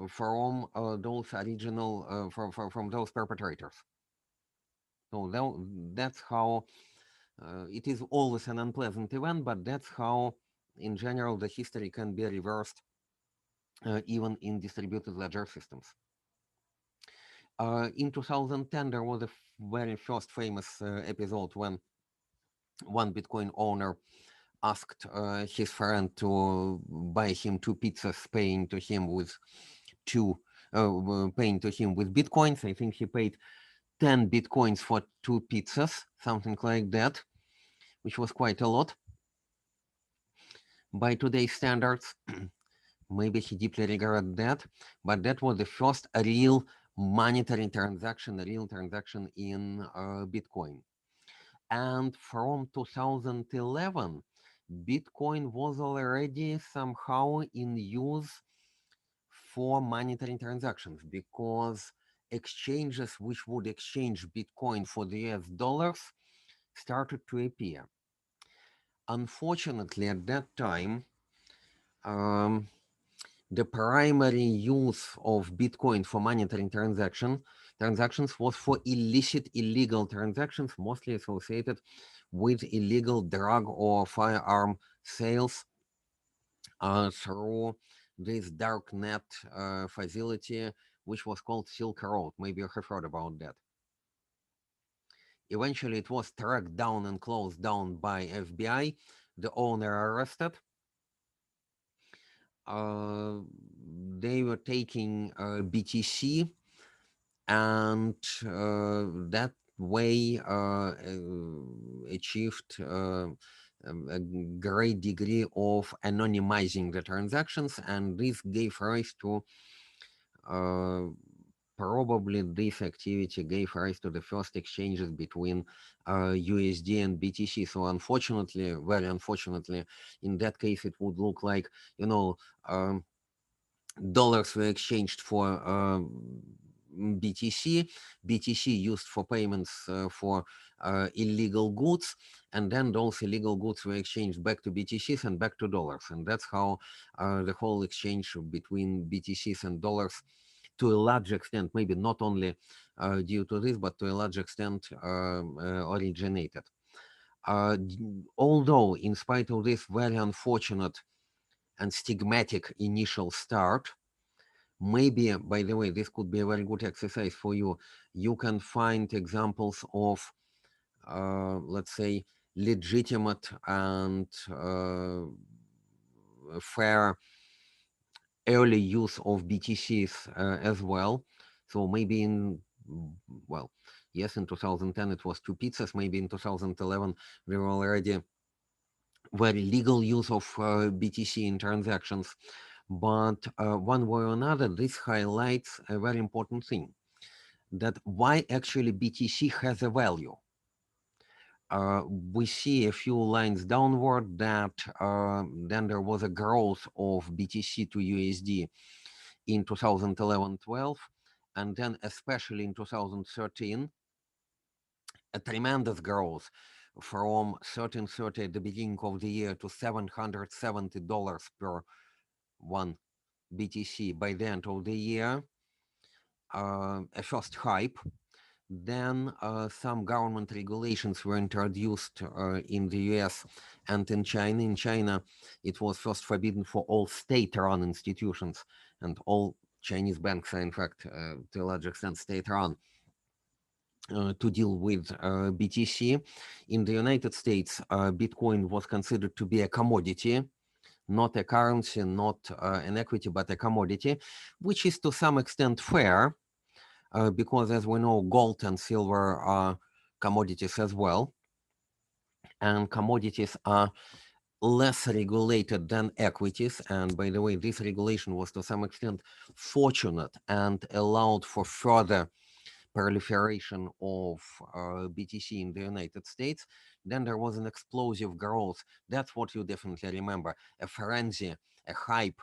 S1: from those original, from those perpetrators. So that's how it is always an unpleasant event, but that's how, in general, the history can be reversed even in distributed ledger systems. In 2010, there was a very first famous episode when one Bitcoin owner asked his friend to buy him 2 pizzas, paying to him with 2 paying to him with bitcoins. I think he paid 10 bitcoins for 2 pizzas, something like that, which was quite a lot by today's standards. Maybe he deeply regretted that, but that was the first real monetary transaction, a real transaction in Bitcoin. And from 2011, Bitcoin was already somehow in use for monetary transactions, because exchanges which would exchange Bitcoin for the US dollars started to appear. Unfortunately, at that time, the primary use of Bitcoin for monetary transactions was for illegal transactions, mostly associated with illegal drug or firearm sales through this darknet facility, which was called Silk Road. Maybe you have heard about that. Eventually, it was tracked down and closed down by FBI. The owner arrested. They were taking BTC, and that way achieved a great degree of anonymizing the transactions, and this gave rise to probably this activity gave rise to the first exchanges between USD and BTC. So unfortunately, very unfortunately, in that case, it would look like, dollars were exchanged for BTC, BTC used for payments for illegal goods, and then those illegal goods were exchanged back to BTCs and back to dollars. And that's how the whole exchange between BTCs and dollars, to a large extent, maybe not only due to this, but to a large extent originated. Although, in spite of this very unfortunate and stigmatic initial start, maybe, by the way, this could be a very good exercise for you. You can find examples of, let's say, legitimate and fair early use of BTCs as well. So maybe well, yes, in 2010 it was 2 pizzas. Maybe in 2011 we were already very legal use of BTC in transactions. But one way or another, this highlights a very important thing, that why actually BTC has a value. We see a few lines downward that then there was a growth of BTC to USD in 2011-12, and then especially in 2013, a tremendous growth from 1330 at the beginning of the year to $770 per one BTC by the end of the year. A first hype. Then some government regulations were introduced in the US and in China. In China, it was first forbidden for all state-run institutions, and all Chinese banks are, in fact, to a large extent, state-run, to deal with BTC. In the United States, Bitcoin was considered to be a commodity, not a currency, not an equity, but a commodity, which is to some extent fair, because, as we know, gold and silver are commodities as well, and commodities are less regulated than equities. And by the way, this regulation was to some extent fortunate and allowed for further proliferation of BTC in the United States. Then there was an explosive growth. That's what you definitely remember, a frenzy, a hype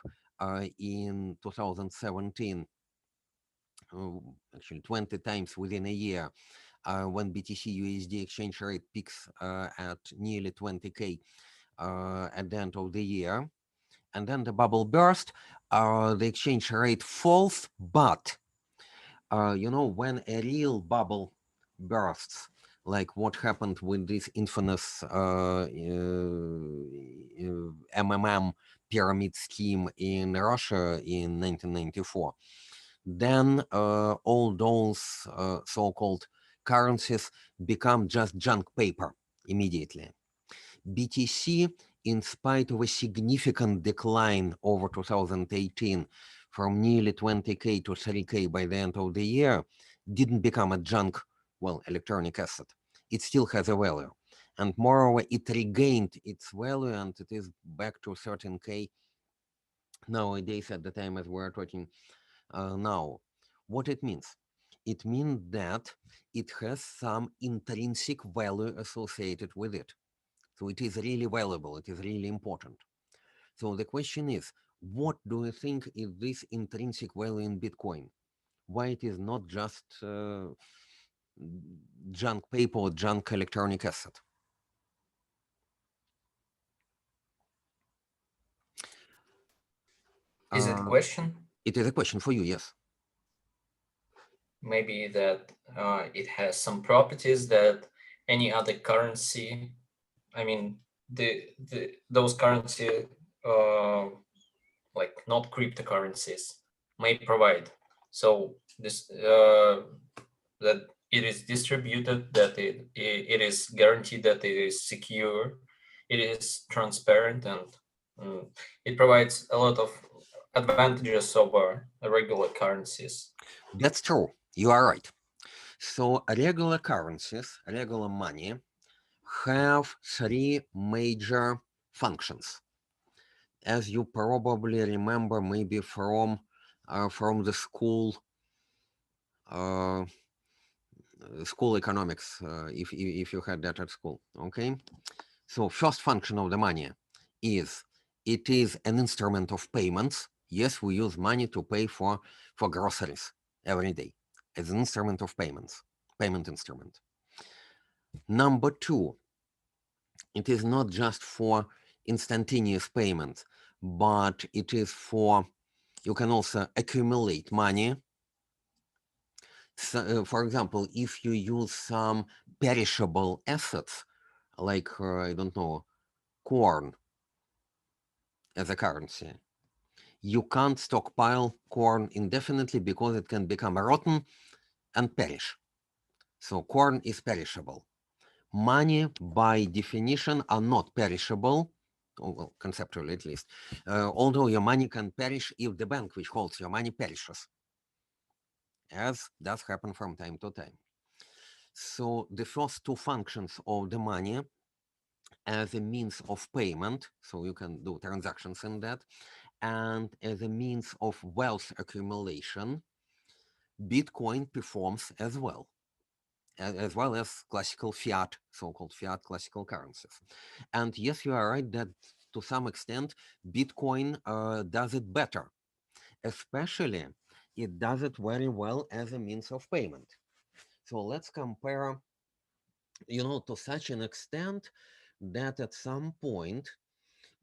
S1: in 2017, actually 20 times within a year, when BTC USD exchange rate peaks at nearly 20K at the end of the year. And then the bubble burst, the exchange rate falls, but when a real bubble bursts, like what happened with this infamous MMM pyramid scheme in Russia in 1994, then all those so-called currencies become just junk paper immediately. BTC, in spite of a significant decline over 2018 from nearly 20K to 3K by the end of the year didn't become a junk, well, electronic asset. It still has a value. And moreover, it regained its value and it is back to 13K nowadays at the time as we're talking now. What it means? It means that it has some intrinsic value associated with it. So it is really valuable, it is really important. So the question is, what do you think is this intrinsic value in Bitcoin? Why it is not just junk paper or junk electronic asset?
S4: Is it a question?
S1: It is a question for you, yes.
S4: Maybe that it has some properties that any other currency, I mean, those currency, like not cryptocurrencies, may provide. So this that it is distributed, that it is guaranteed, that it is secure, it is transparent, and it provides a lot of advantages over regular currencies.
S1: That's true. You are right. So regular currencies, regular money, have three major functions. As you probably remember, maybe from the school school economics, if you had that at school. Okay. So first function of the money is it is an instrument of payments. Yes, we use money to pay for groceries every day as an instrument of payments, payment instrument. Number two, it is not just for instantaneous payments, but it is for, you can also accumulate money. So, for example, if you use some perishable assets, like, I don't know, corn as a currency, you can't stockpile corn indefinitely because it can become rotten and perish. So corn is perishable. Money, by definition, are not perishable, well, conceptually at least, although your money can perish if the bank which holds your money perishes, as does happen from time to time. So the first two functions of the money as a means of payment, so you can do transactions in that, and as a means of wealth accumulation, Bitcoin performs as well as classical fiat, so-called fiat classical currencies. And yes, you are right that to some extent, Bitcoin does it better. Especially, it does it very well as a means of payment. So let's compare, to such an extent that at some point,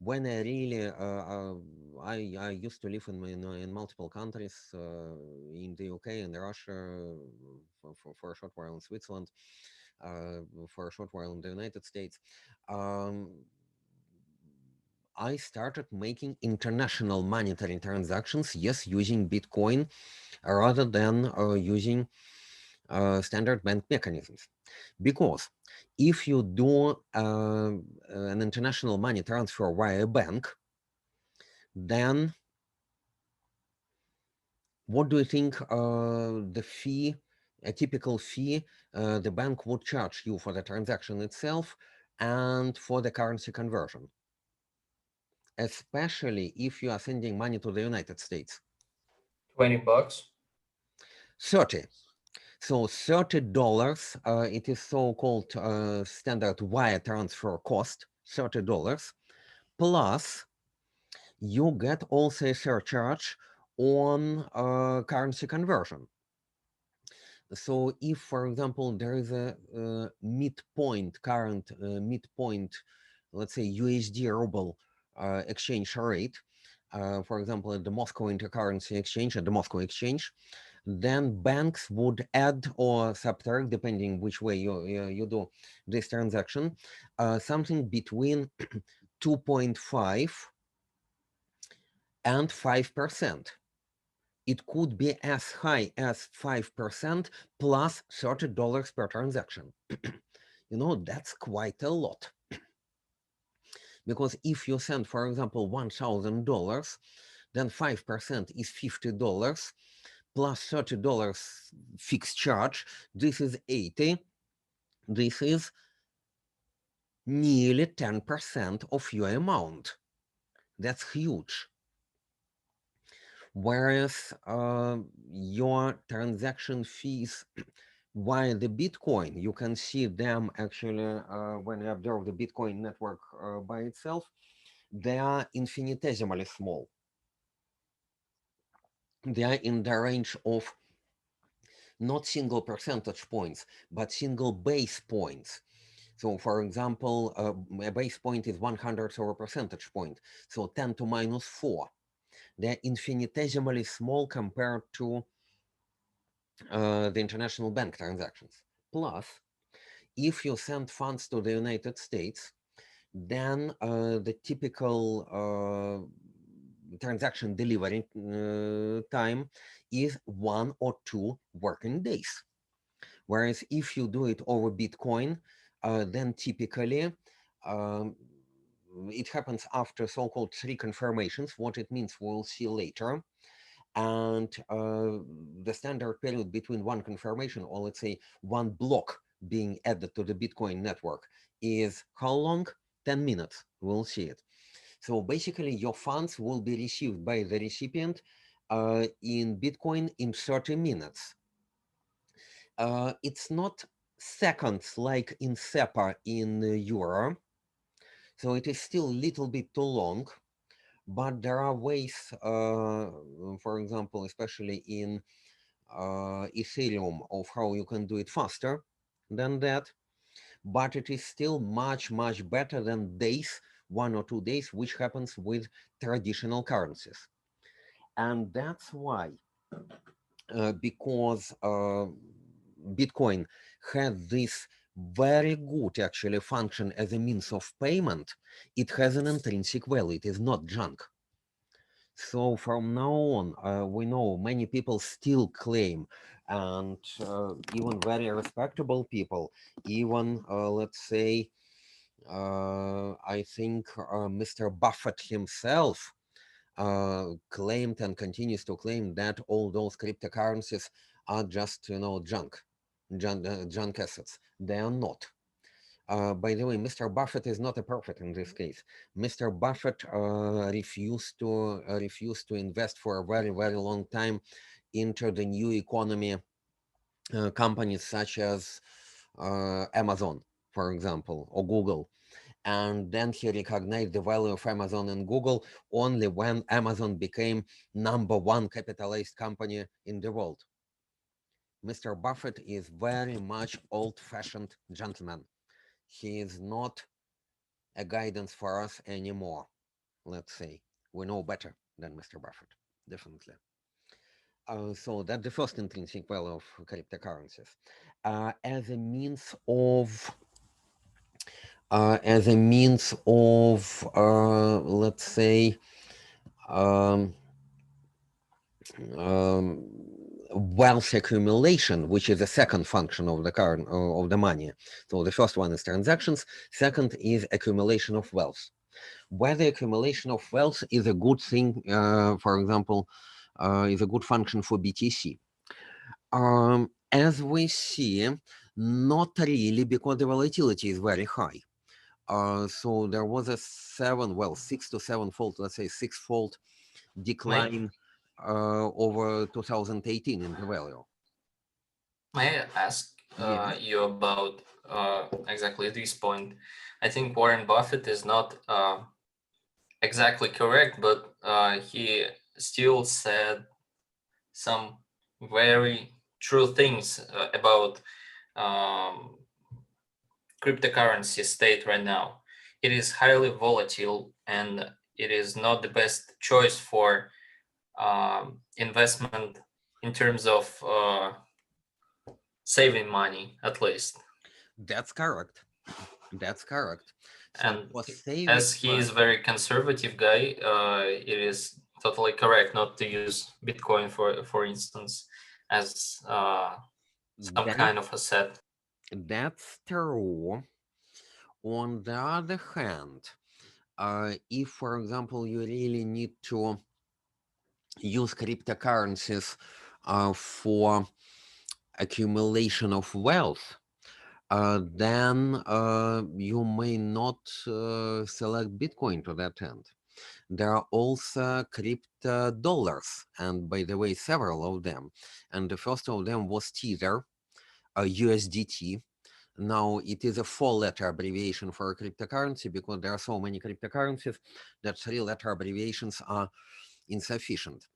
S1: when I really, I used to live in multiple countries, in the UK and Russia, for a short while in Switzerland, for a short while in the United States. I started making international monetary transactions, yes, using Bitcoin rather than using standard bank mechanisms. Because if you do an international money transfer via a bank, then what do you think the fee, a typical fee, the bank would charge you for the transaction itself and for the currency conversion? Especially if you are sending money to the United States.
S4: $20.
S1: 30. So $30, it is so-called standard wire transfer cost, $30, plus you get also a surcharge on currency conversion. So if, for example, there is a current midpoint, let's say USD ruble exchange rate, for example, at the Moscow Intercurrency Exchange, at the Moscow Exchange, then banks would add or subtract, depending which way you do this transaction, something between 2.5 and 5%. It could be as high as 5% plus $30 per transaction. That's quite a lot. Because if you send, for example, $1,000, then 5% is $50 plus $30 fixed charge. This is 80. This is nearly 10% of your amount. That's huge. Whereas your transaction fees via the Bitcoin, you can see them actually when you observe the Bitcoin network by itself, they are infinitesimally small. They are in the range of not single percentage points, but single base points. So for example, a base point is 100th of a percentage point, so 10 to minus 4. They're infinitesimally small compared to the international bank transactions. Plus, if you send funds to the United States, then the typical transaction delivery time is 1 or 2 working days. Whereas if you do it over Bitcoin, then typically it happens after so-called 3 confirmations. What it means we'll see later. And the standard period between one confirmation, or let's say one block being added to the Bitcoin network, is how long? 10 minutes. We'll see it. So basically, your funds will be received by the recipient in Bitcoin in 30 minutes. It's not seconds like in SEPA in Euro. So it is still a little bit too long. But there are ways, for example, especially in Ethereum, of how you can do it faster than that. But it is still much, much better than days, 1 or 2 days, which happens with traditional currencies. And that's why, because Bitcoin has this very good actually function as a means of payment, it has an intrinsic value. It is not junk. So from now on, we know many people still claim, and even very respectable people, even let's say, I think Mr. Buffett himself claimed and continues to claim that all those cryptocurrencies are just, junk assets. They are not. By the way, Mr. Buffett is not a prophet in this case. Mr. Buffett refused to invest for a very, very long time into the new economy companies such as Amazon, for example, or Google. And then he recognized the value of Amazon and Google only when Amazon became #1 capitalized company in the world. Mr. Buffett is very much old-fashioned gentleman. He is not a guidance for us anymore. Let's say we know better than Mr. Buffett, definitely. So that's the first intrinsic value of cryptocurrencies as a means of let's say um, um, wealth accumulation, which is the second function of the current of the money. So the first one is transactions. Second is accumulation of wealth. Whether accumulation of wealth is a good thing, for example, is a good function for BTC. As we see, not really, because the volatility is very high. So there was a 6 to 7-fold, let's say 6-fold decline over 2018 in the value.
S4: May I ask
S1: Yes.
S4: you about exactly this point? I think Warren Buffett is not exactly correct, but he still said some very true things about um, cryptocurrency state right now. It is highly volatile and it is not the best choice for investment in terms of saving money, at least.
S1: That's correct. That's correct. So
S4: And
S1: for saving
S4: as he is a very conservative guy, it is totally correct not to use Bitcoin, for instance, as some kind of asset.
S1: That's true. On the other hand, if, for example, you really need to use cryptocurrencies for accumulation of wealth, then you may not select Bitcoin to that end. There are also crypto dollars, and by the way, several of them. And the first of them was Tether, USDT. Now it is a four-letter abbreviation for a cryptocurrency because there are so many cryptocurrencies that three-letter abbreviations are insufficient.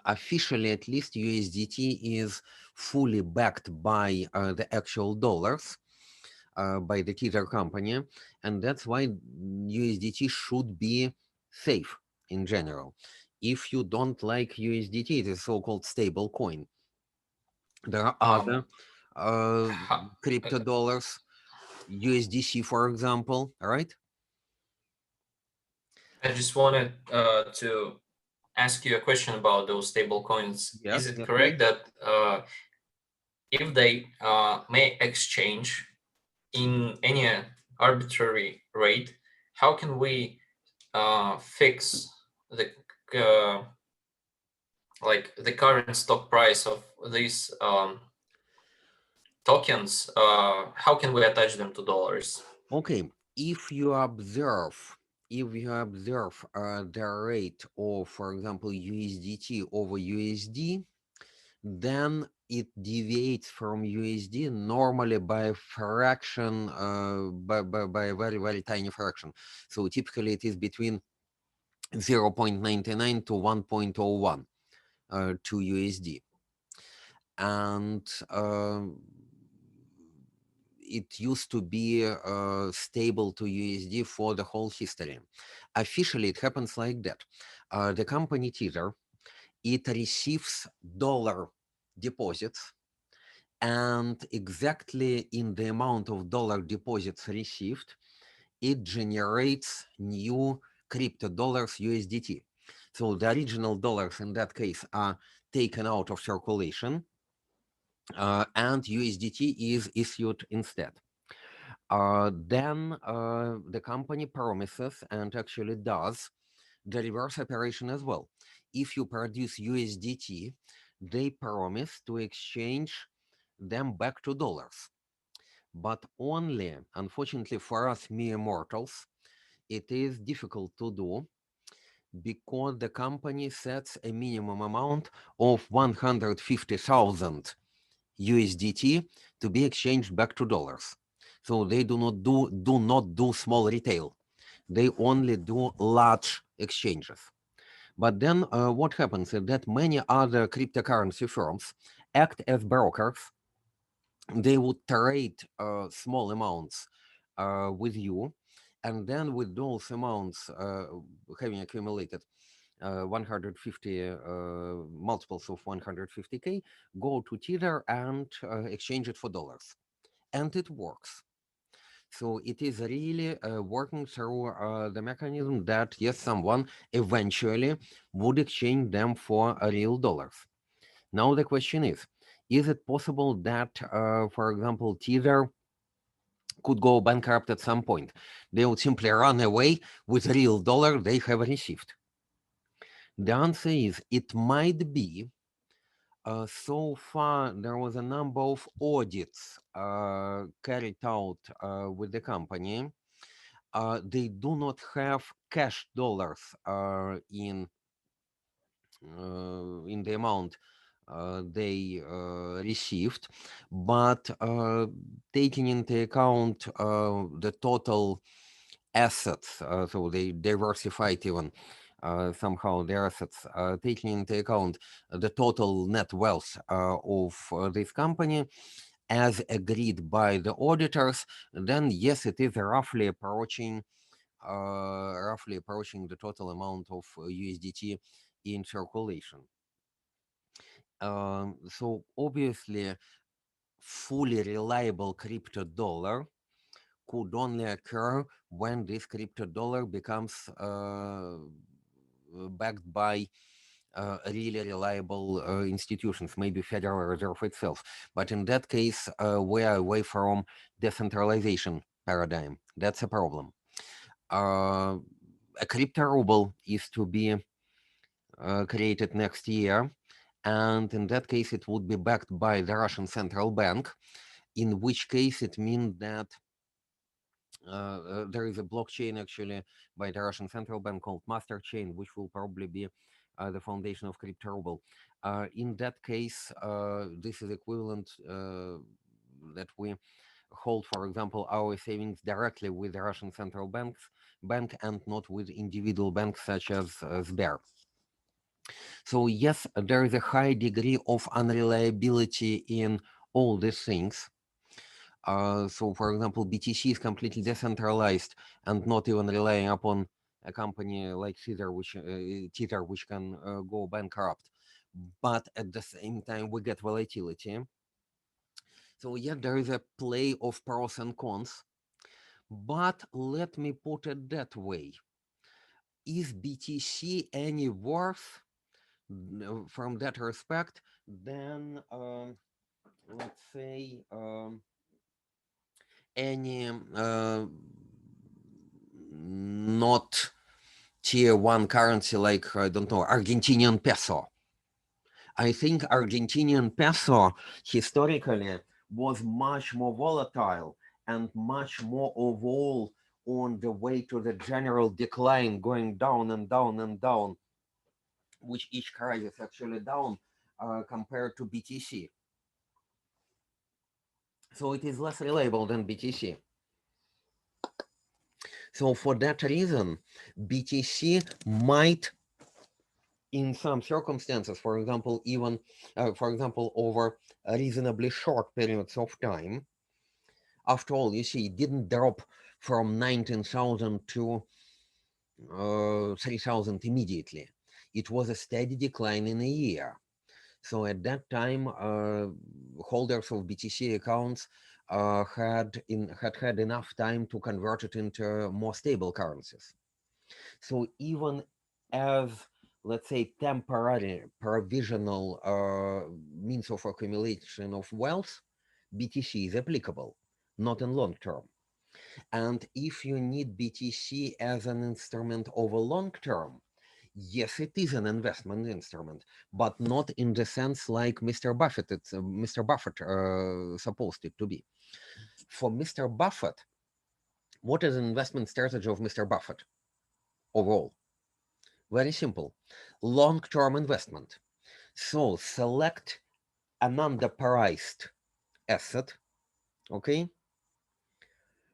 S1: Officially, at least, USDT is fully backed by the actual dollars, by the Tether company, and that's why USDT should be safe in general. If you don't like USDT, it is so-called stable coin. There are other crypto dollars, USDC, for example, right?
S4: I just wanted to ask you a question about those stable coins.
S1: Yes,
S4: Is it
S1: yes,
S4: correct that if they may exchange in any arbitrary rate, how can we fix the like the current stock price of these tokens? How can we attach them to dollars?
S1: Okay, if you observe the rate of, for example, USDT over USD, then it deviates from USD normally by a fraction, by a very, very tiny fraction. So typically it is between 0.99 to 1.01 to USD. And it used to be stable to USD for the whole history. Officially, it happens like that. The company Tether, it receives dollar deposits, and exactly in the amount of dollar deposits received, it generates new crypto dollars USDT. So the original dollars in that case are taken out of circulation, and USDT is issued instead. Then the company promises, and actually does, the reverse operation as well. If you produce USDT, they promise to exchange them back to dollars. But only, unfortunately for us mere mortals, it is difficult to do because the company sets a minimum amount of 150,000 USDT to be exchanged back to dollars. So they do not do small retail. They only do large exchanges. But then what happens is that many other cryptocurrency firms act as brokers. They would trade small amounts with you, and then with those amounts having accumulated 150 multiples of 150K, go to Tether and exchange it for dollars. And it works. So it is really working through the mechanism that, yes, someone eventually would exchange them for real dollars. Now the question is it possible that, for example, Tether could go bankrupt at some point? They would simply run away with real dollar they have received. The answer is it might be. So far, there was a number of audits carried out with the company. They do not have cash dollars in the amount they received, but taking into account the total assets, so they diversified even somehow their assets, taking into account the total net wealth of this company as agreed by the auditors, then yes, it is roughly approaching the total amount of USDT in circulation. So obviously, fully reliable crypto dollar could only occur when this crypto dollar becomes backed by really reliable institutions, maybe Federal Reserve itself. But in that case, we are away from decentralization paradigm. That's a problem. A crypto ruble is to be created next year. And in that case, it would be backed by the Russian Central Bank, in which case it means that there is a blockchain actually by the Russian Central Bank called Master Chain, which will probably be the foundation of crypto ruble. In that case, this is equivalent that we hold, for example, our savings directly with the Russian Central Bank and not with individual banks such as Sber. So yes, there is a high degree of unreliability in all these things. So, for example, BTC is completely decentralized and not even relying upon a company like Tether, which can go bankrupt. But at the same time, we get volatility. So, yeah, there is a play of pros and cons. But let me put it that way: is BTC any worse from that respect than, let's say, any not tier one currency like, I don't know, Argentinian peso? I think Argentinian peso historically was much more volatile and much more overall on the way to the general decline, going down and down and down, which each crisis actually down compared to BTC. So it is less reliable than BTC. So for that reason, BTC might, in some circumstances, for example, even, for example, over reasonably short periods of time, after all, you see, it didn't drop from 19,000 to 3,000 immediately. It was a steady decline in a year. So at that time, holders of BTC accounts had enough time to convert it into more stable currencies. So even as, let's say, temporary provisional means of accumulation of wealth, BTC is applicable, not in long term. And if you need BTC as an instrument over long term, yes, it is an investment instrument, but not in the sense like Mr. Buffett, supposed it to be. For Mr. Buffett, what is an investment strategy of Mr. Buffett overall? Very simple. Long-term investment. So select an underpriced asset, okay,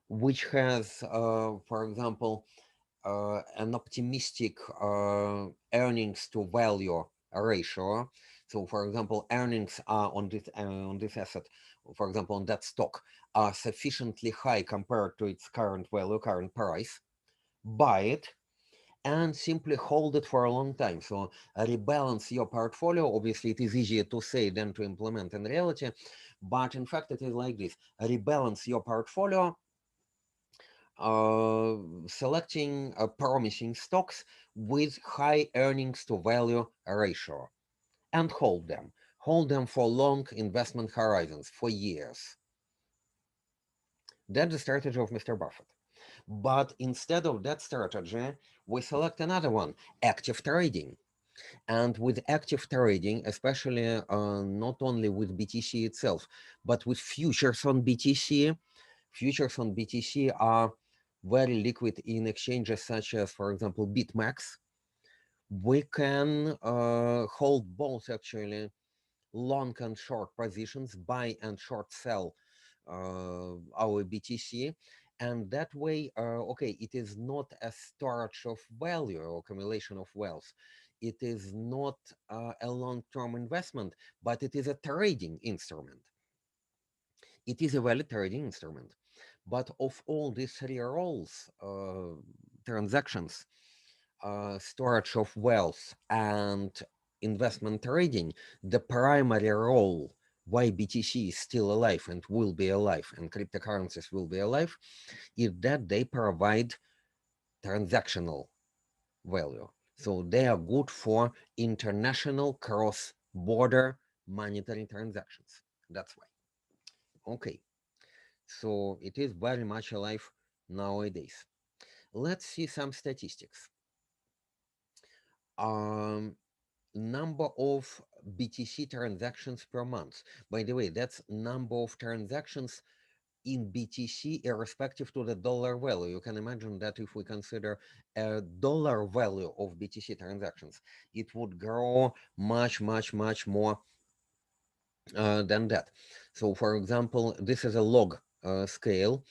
S1: which has, for example, an optimistic earnings to value ratio. So, for example, earnings are on this asset, for example, on that stock, are sufficiently high compared to its current value, current price. Buy it and simply hold it for a long time. So rebalance your portfolio. Obviously, it is easier to say than to implement in reality, but in fact, it is like this: rebalance your portfolio, selecting promising stocks with high earnings to value ratio, and hold them. Hold them for long investment horizons, for years. That's the strategy of Mr. Buffett. But instead of that strategy, we select another one: active trading. And with active trading, especially not only with BTC itself, but with futures on BTC, futures on BTC are very liquid in exchanges such as, for example, BitMEX. We can hold both actually long and short positions, buy and short sell our BTC. And that way, okay, it is not a storage of value or accumulation of wealth. It is not a long-term investment, but it is a trading instrument. It is a valid trading instrument. But of all these three roles, transactions, storage of wealth, and investment trading, the primary role why BTC is still alive and will be alive and cryptocurrencies will be alive is that they provide transactional value. So they are good for international cross-border monetary transactions. That's why. Okay. So it is very much alive nowadays. Let's see some statistics. number of BTC transactions per month. By the way, that's number of transactions in BTC irrespective to the dollar value. You can imagine that if we consider a dollar value of BTC transactions, it would grow much more than that. So for example, this is a log scale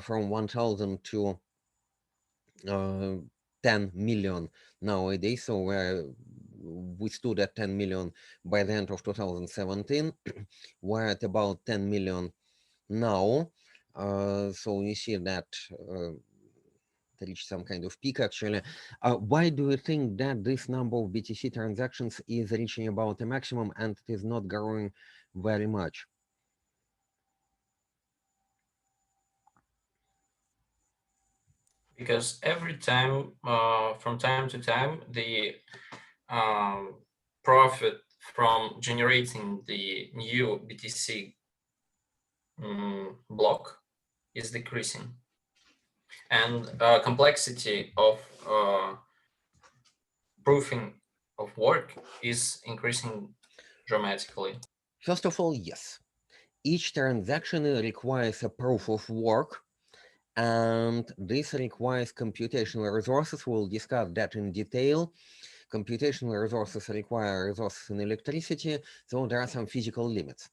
S1: from 1000 to 10 million nowadays. So we stood at 10 million by the end of 2017. We're at about 10 million now. So you see that reached some kind of peak actually. Why do you think that this number of BTC transactions is reaching about a maximum and it is not growing very much?
S4: Because every time, from time to time, the profit from generating the new BTC block is decreasing, and complexity of proofing of work is increasing dramatically.
S1: First of all, yes. Each transaction requires a proof of work, and this requires computational resources. We'll discuss that in detail. Computational resources require resources in electricity, so there are some physical limits.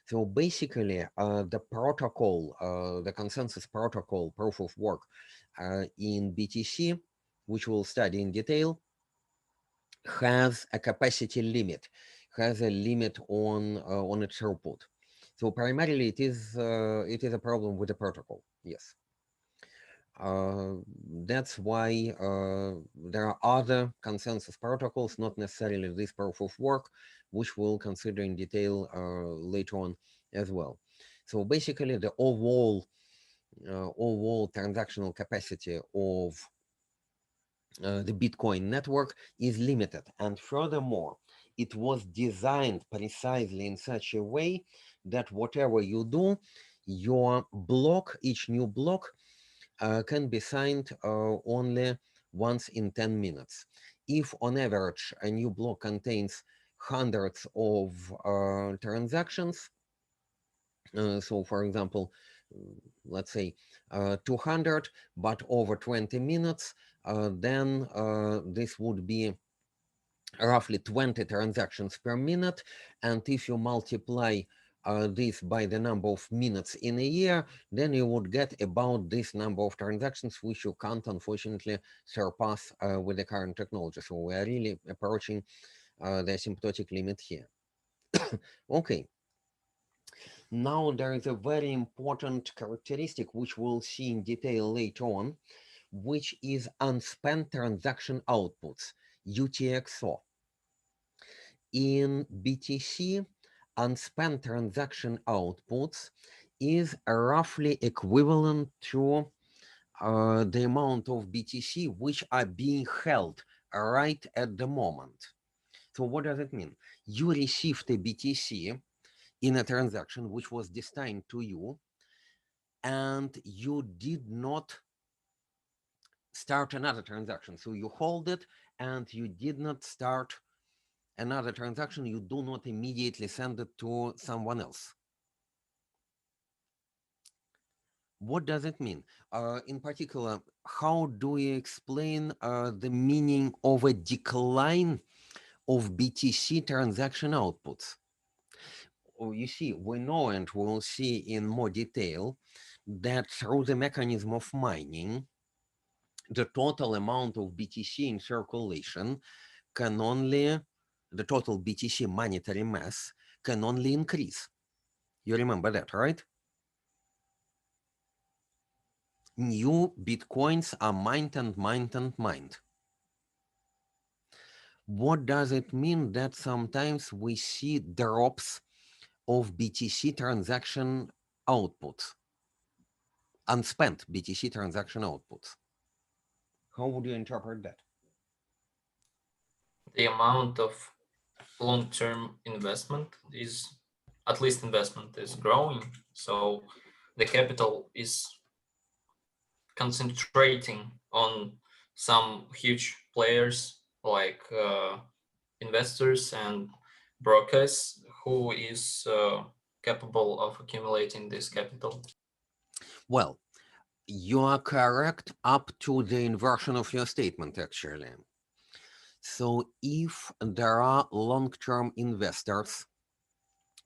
S1: So basically, the protocol, the consensus protocol, proof of work in BTC, which we'll study in detail, has a capacity limit, has a limit on its throughput. So primarily, it is a problem with the protocol. Yes. That's why there are other consensus protocols, not necessarily this proof of work, which we'll consider in detail later on as well. So basically, the overall transactional capacity of the Bitcoin network is limited, and furthermore, it was designed precisely in such a way that whatever you do, your block, each new block, can be signed only once in 10 minutes. If on average a new block contains hundreds of transactions, so for example, let's say 200, but over 20 minutes, then this would be roughly 20 transactions per minute. And if you multiply this by the number of minutes in a year, then you would get about this number of transactions, which you can't unfortunately surpass with the current technology. So we are really approaching the asymptotic limit here. Okay. Now there is a very important characteristic which we'll see in detail later on, which is unspent transaction outputs, UTXO. In BTC, unspent transaction outputs is roughly equivalent to the amount of BTC which are being held right at the moment. So what does it mean? You received a BTC in a transaction which was destined to you, and you did not start another transaction. So you hold it and you did not start another transaction. You do not immediately send it to someone else. What does it mean? In particular, how do you explain the meaning of a decline of BTC transaction outputs? You see, we know, and we'll see in more detail, that through the mechanism of mining, the total amount of BTC in circulation can only, the total BTC monetary mass can only increase. You remember that, right? New Bitcoins are mined and mined and mined. What does it mean that sometimes we see drops of BTC transaction outputs, unspent BTC transaction outputs? How would you interpret that?
S4: The amount of long-term investment is, at least investment is growing. So the capital is concentrating on some huge players like investors and brokers who is capable of accumulating this capital?
S1: Well, you are correct up to the inversion of your statement, actually. So if there are long-term investors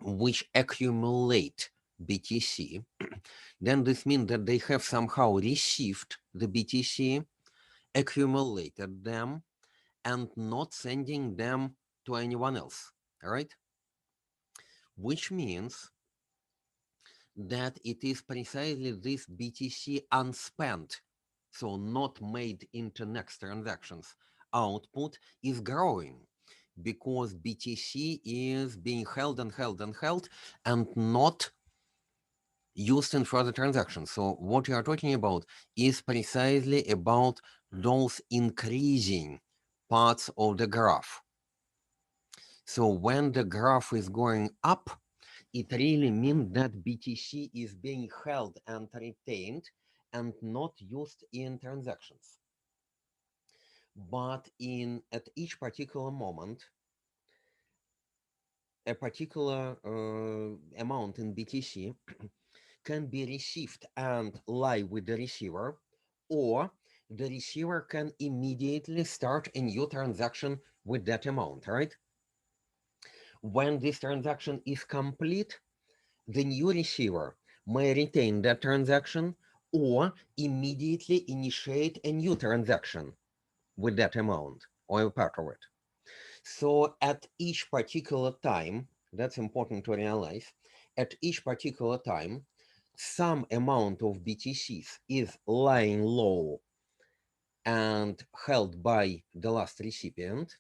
S1: which accumulate BTC, then this means that they have somehow received the BTC, accumulated them, and not sending them to anyone else, right? Which means that it is precisely this BTC unspent, so not made into next transactions, output is growing because BTC is being held and held and held and not used in further transactions. So what you are talking about is precisely about those increasing parts of the graph. So when the graph is going up, it really means that BTC is being held and retained and not used in transactions. But at each particular moment, a particular amount in BTC can be received and lie with the receiver, or the receiver can immediately start a new transaction with that amount, right? When this transaction is complete, the new receiver may retain that transaction or immediately initiate a new transaction with that amount or a part of it. So at each particular time, that's important to realize, at each particular time, some amount of BTCs is lying low and held by the last recipient,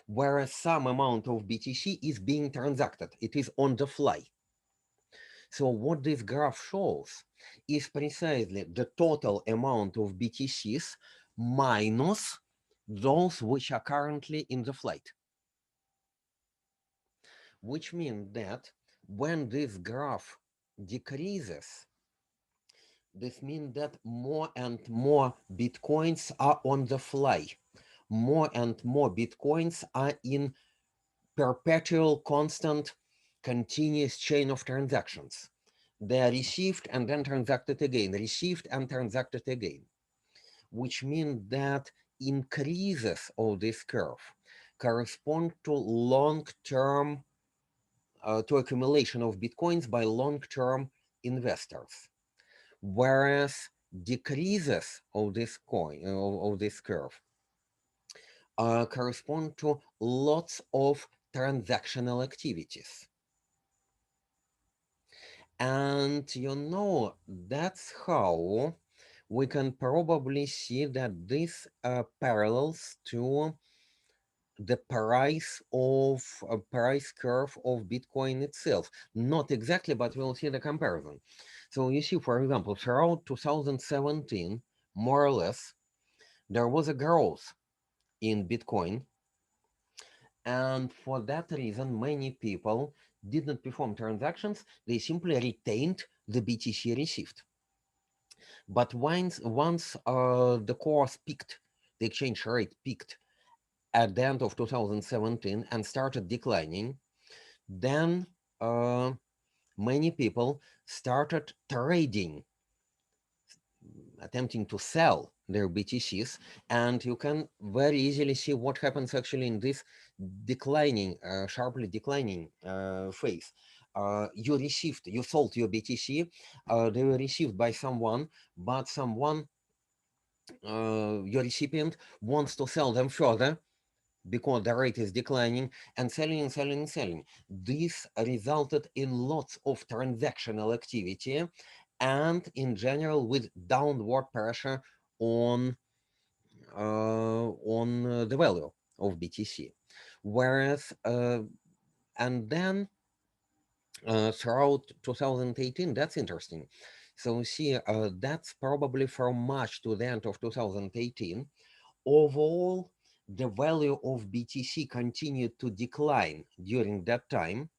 S1: whereas some amount of BTC is being transacted. It is on the fly. So what this graph shows is precisely the total amount of BTCs minus those which are currently in the flight. Which means that when this graph decreases, this means that more and more Bitcoins are on the fly. More and more Bitcoins are in perpetual, constant, continuous chain of transactions. They are received and then transacted again, received and transacted again, which means that increases of this curve correspond to long-term, to accumulation of Bitcoins by long-term investors, whereas decreases of this coin, of this curve, correspond to lots of transactional activities. And that's how we can probably see that this parallels to the price curve of Bitcoin itself. Not exactly, but we'll see the comparison. So you see, for example, throughout 2017, more or less, there was a growth in Bitcoin. And for that reason, many people didn't perform transactions. They simply retained the BTC received. But once the course peaked, the exchange rate peaked at the end of 2017 and started declining, then many people started trading, attempting to sell their BTCs, and you can very easily see what happens actually in this declining, sharply declining phase. You sold your BTC, they were received by someone, but someone, your recipient, wants to sell them further because the rate is declining, and selling and selling and selling. This resulted in lots of transactional activity and in general with downward pressure on the value of BTC. Whereas, and then throughout 2018, that's interesting. So see, that's probably from March to the end of 2018. Overall, the value of BTC continued to decline during that time,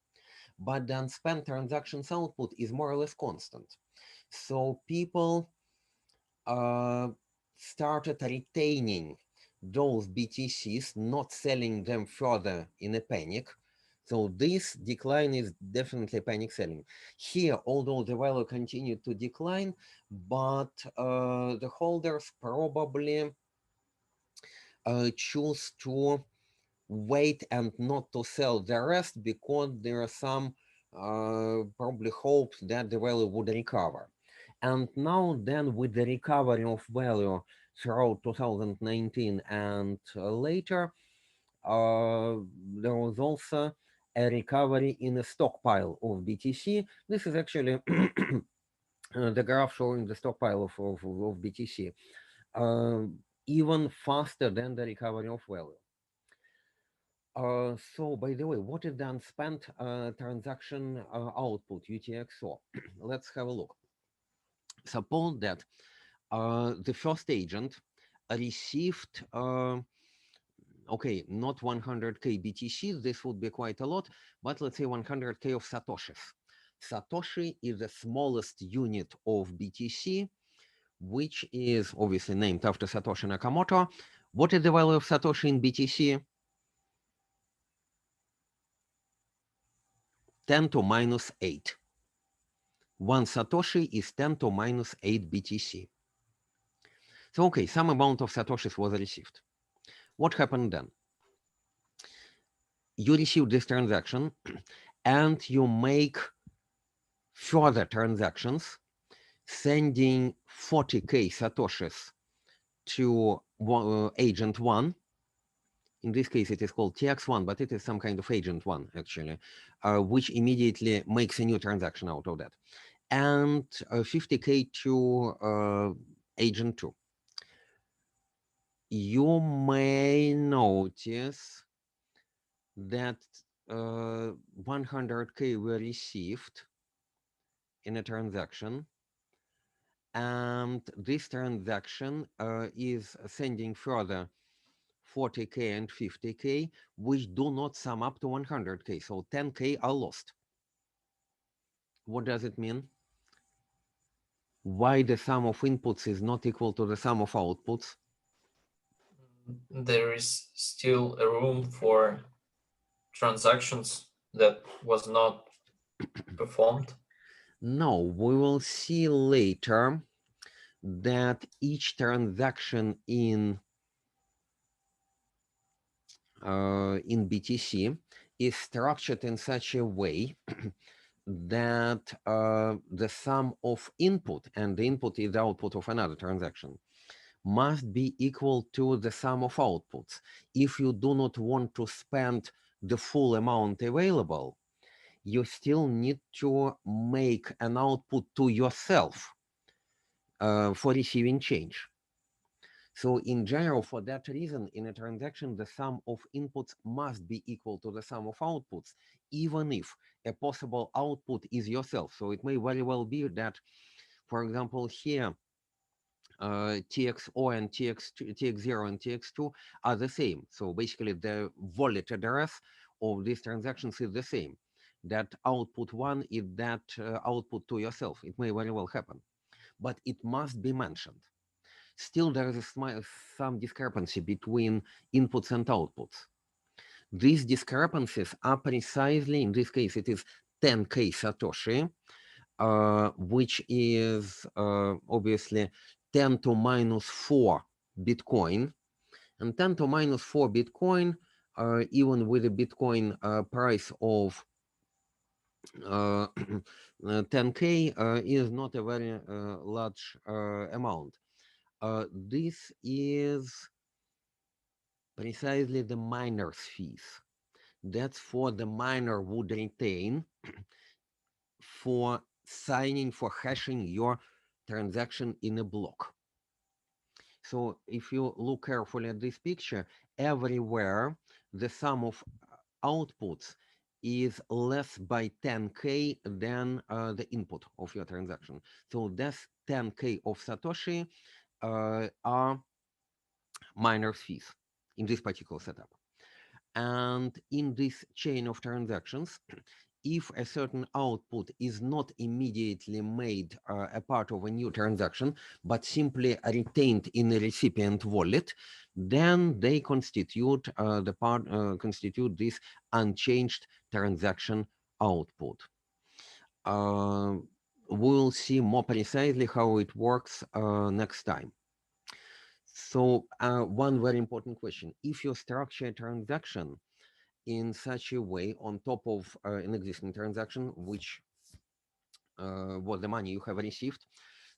S1: but the unspent transactions output is more or less constant. So people started retaining those BTCs, not selling them further in a panic. So this decline is definitely panic selling. Here, although the value continued to decline, but the holders probably choose to wait and not to sell the rest because there are some probably hopes that the value would recover. And now then with the recovery of value throughout 2019 and later, there was also a recovery in the stockpile of BTC. This is actually the graph showing the stockpile of BTC, even faster than the recovery of value. So by the way, what is the unspent transaction output UTXO? Let's have a look. Suppose that the first agent received, okay, not 100k BTC, this would be quite a lot, but let's say 100k of Satoshis. Satoshi is the smallest unit of BTC, which is obviously named after Satoshi Nakamoto. What is the value of Satoshi in BTC? 10 to minus 8. One Satoshi is 10 to minus 8 BTC. So, okay, some amount of Satoshis was received. What happened then? You receive this transaction and you make further transactions, sending 40k Satoshis to agent 1. In this case, it is called TX1, but it is some kind of agent 1, actually, which immediately makes a new transaction out of that. And 50k to agent 2. You may notice that 100k were received in a transaction, and this transaction is sending further 40k and 50k, which do not sum up to 100k, so 10k are lost. What does it mean? Why the sum of inputs is not equal to the sum of outputs?
S4: There is still a room for transactions that was not performed.
S1: No, we will see later that each transaction in BTC is structured in such a way that the sum of input, and the input is the output of another transaction, must be equal to the sum of outputs. If you do not want to spend the full amount available, you still need to make an output to yourself for receiving change. So in general, for that reason, in a transaction, the sum of inputs must be equal to the sum of outputs, even if a possible output is yourself. So it may very well be that, for example, here, TXO and TX2, TX0 and TX2 are the same. So basically the wallet address of these transactions is the same. That output one is that output to yourself. It may very well happen, but it must be mentioned. Still, there is some discrepancy between inputs and outputs. These discrepancies are precisely, in this case, it is 10k Satoshi, which is obviously 10 to minus 4 Bitcoin. And 10 to minus 4 Bitcoin, even with a Bitcoin price of 10k, is not a very large amount. This is precisely the miner's fees. That's for the miner would retain for signing, for hashing your transaction in a block. So if you look carefully at this picture, everywhere the sum of outputs is less by 10k than the input of your transaction. So that's 10k of Satoshi are miner's fees in this particular setup. And in this chain of transactions, if a certain output is not immediately made a part of a new transaction, but simply retained in the recipient wallet, then they constitute constitute this unchanged transaction output. We'll see more precisely how it works next time. So one very important question: if you structure a transaction in such a way on top of an existing transaction, which was the money you have received,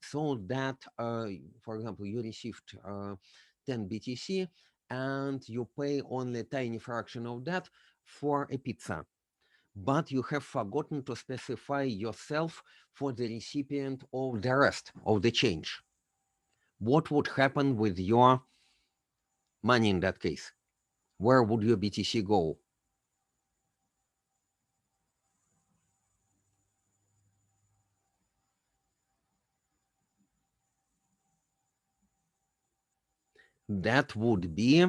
S1: so that, for example, you received 10 BTC and you pay only a tiny fraction of that for a pizza, but you have forgotten to specify yourself for the recipient of the rest of the change. What would happen with your money in that case? Where would your BTC go? That would be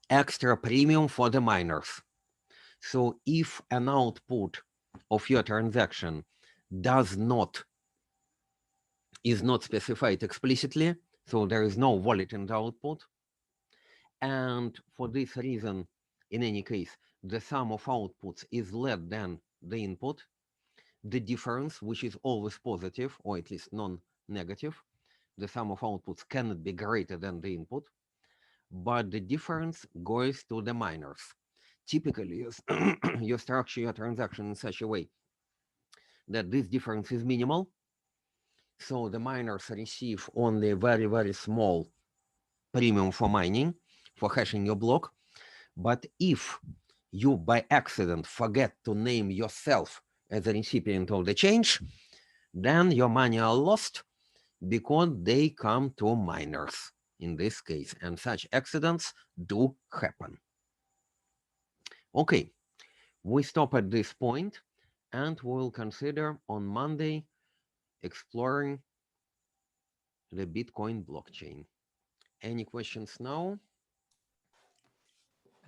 S1: extra premium for the miners. So if an output of your transaction is not specified explicitly, so there is no wallet in the output, and for this reason, in any case, the sum of outputs is less than the input, the difference, which is always positive, or at least non-negative, the sum of outputs cannot be greater than the input, but the difference goes to the miners. Typically, you structure your transaction in such a way that this difference is minimal, so the miners receive only a very, very small premium for mining, for hashing your block. But if you by accident forget to name yourself as a recipient of the change, then your money are lost because they come to miners in this case, and such accidents do happen. Okay, we stop at this point and we'll consider on Monday exploring the Bitcoin blockchain. Any questions now?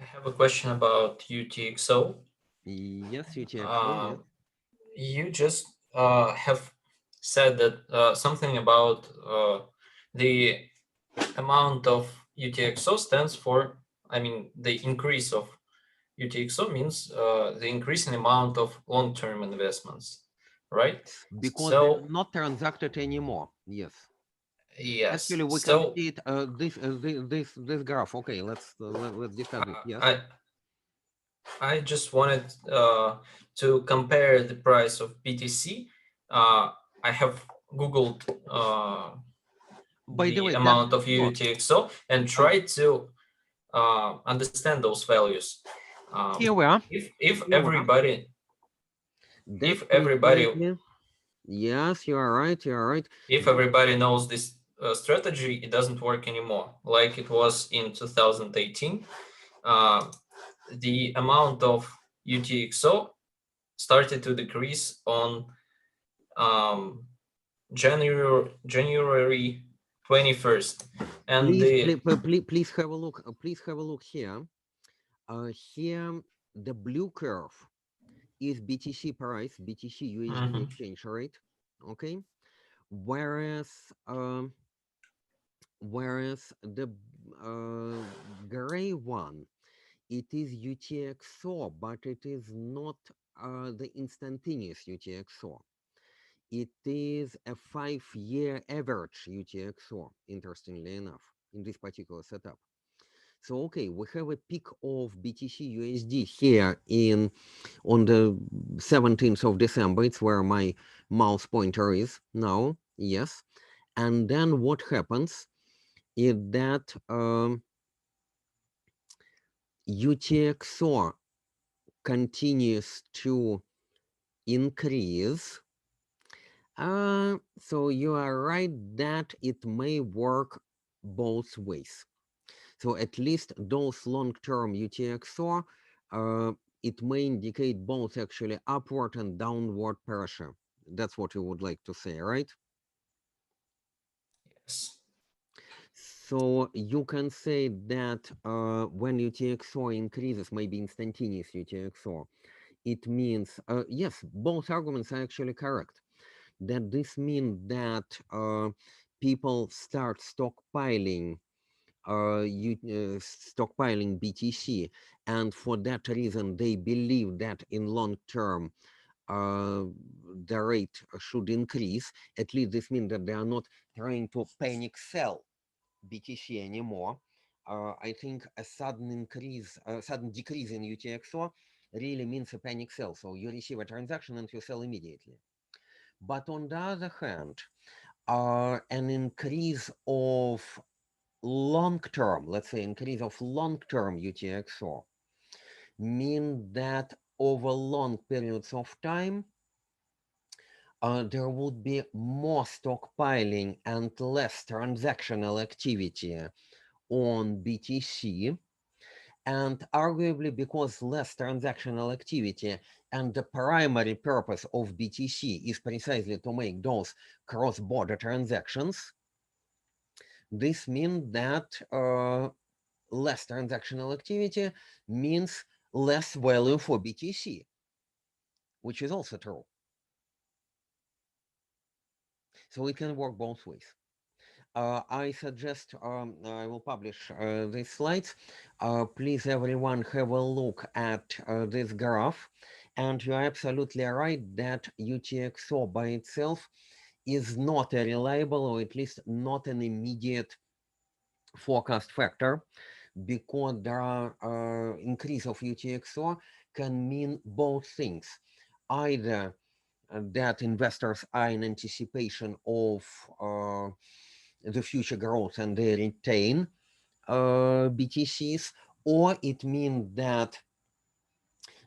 S4: I have a question about UTXO.
S1: Yes, UTXO, yes.
S4: You just have said that something about the amount of UTXO stands for, I mean, the increase of UTXO means the increase in amount of long-term investments, right?
S1: Because
S4: So
S1: they're not transacted anymore. Yes.
S4: yes.
S1: Actually, we can
S4: So
S1: see it. This graph. Okay, let's discuss it. Yes.
S4: I just wanted to compare the price of BTC. I have Googled
S1: By the way,
S4: amount of
S1: not
S4: UTXO and tried to understand those values.
S1: here we are.
S4: If
S1: Here we are.
S4: everybody,
S1: That's
S4: if everybody,
S1: precisely. Yes, you are right. You are right.
S4: if everybody knows this strategy, it doesn't work anymore. Like it was in 2018, the amount of UTXO started to decrease on January 21st, and
S1: Please have a look. Please have a look here. Here, the blue curve is BTC price, BTC USD exchange rate. Okay, whereas the gray one, it is UTXO, but it is not the instantaneous UTXO. It is a 5-year average UTXO, interestingly enough, in this particular setup. So, okay, we have a peak of BTC USD here on the 17th of December. It's where my mouse pointer is now, yes. And then what happens is that UTXO continues to increase. So you are right that it may work both ways. So at least those long-term UTXO, it may indicate both actually upward and downward pressure. That's what you would like to say, right?
S4: yes.
S1: So you can say that when UTXO increases, maybe instantaneous UTXO, it means, yes, both arguments are actually correct. That this means that people start stockpiling stockpiling BTC, and for that reason they believe that in long term the rate should increase. At least this means that they are not trying to panic sell BTC anymore. I think a sudden increase, a sudden decrease in UTXO really means a panic sell. So you receive a transaction and you sell immediately. But on the other hand, an increase of long-term, let's say increase of long-term UTXO mean that over long periods of time, there would be more stockpiling and less transactional activity on BTC. And arguably because less transactional activity and the primary purpose of BTC is precisely to make those cross-border transactions, this means that less transactional activity means less value for BTC, which is also true. So it can work both ways. I suggest I will publish these slides. Please, everyone, have a look at this graph. And you're absolutely right that UTXO by itself is not a reliable, or at least not an immediate forecast factor, because there are increase of UTXO can mean both things. Either that investors are in anticipation of the future growth and they retain BTCs, or it means that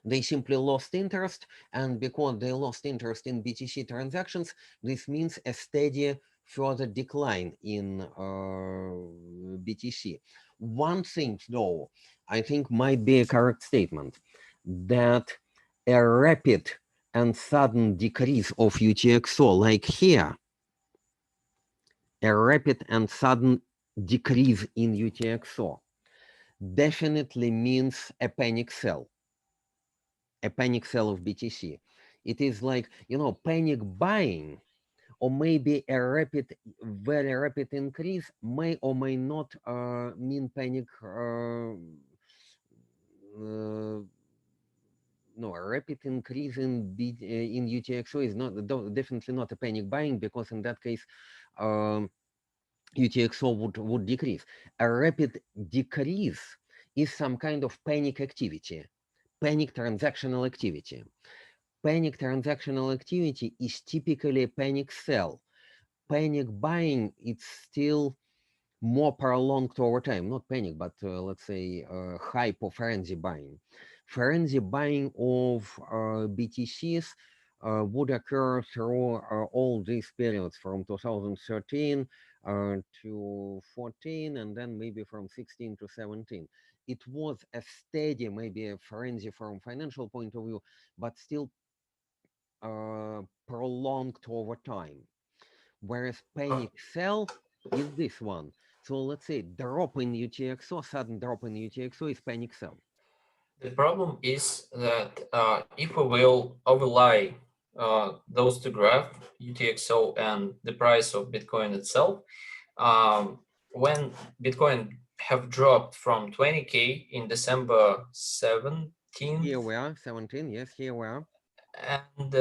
S1: they simply lost interest, and because they lost interest in BTC transactions, this means a steady further decline in BTC. One thing, though, I think might be a correct statement, that a rapid and sudden decrease of UTXO, like here, a rapid and sudden decrease in UTXO definitely means a panic sell of BTC. It is like, panic buying, or maybe a rapid, very rapid increase may or may not mean panic. No, a rapid increase in in UTXO is not definitely not a panic buying, because in that case, UTXO would decrease. A rapid decrease is some kind of panic activity, panic transactional activity. Panic transactional activity is typically a panic sell. Panic buying, it's still more prolonged over time, not panic, but let's say hyper frenzy buying. Frenzy buying of BTCs would occur through all these periods from 2013 to 14, and then maybe from 16 to 17. It was a steady, maybe a frenzy from financial point of view, but still prolonged over time. Whereas panic sell is this one. So let's say drop in UTXO, sudden drop in UTXO is panic sell.
S4: The problem is that if we will overlay those two graphs, UTXO and the price of Bitcoin itself, when Bitcoin have dropped from 20K in December 17th.
S1: Here we are, 17, yes, here we are.
S4: And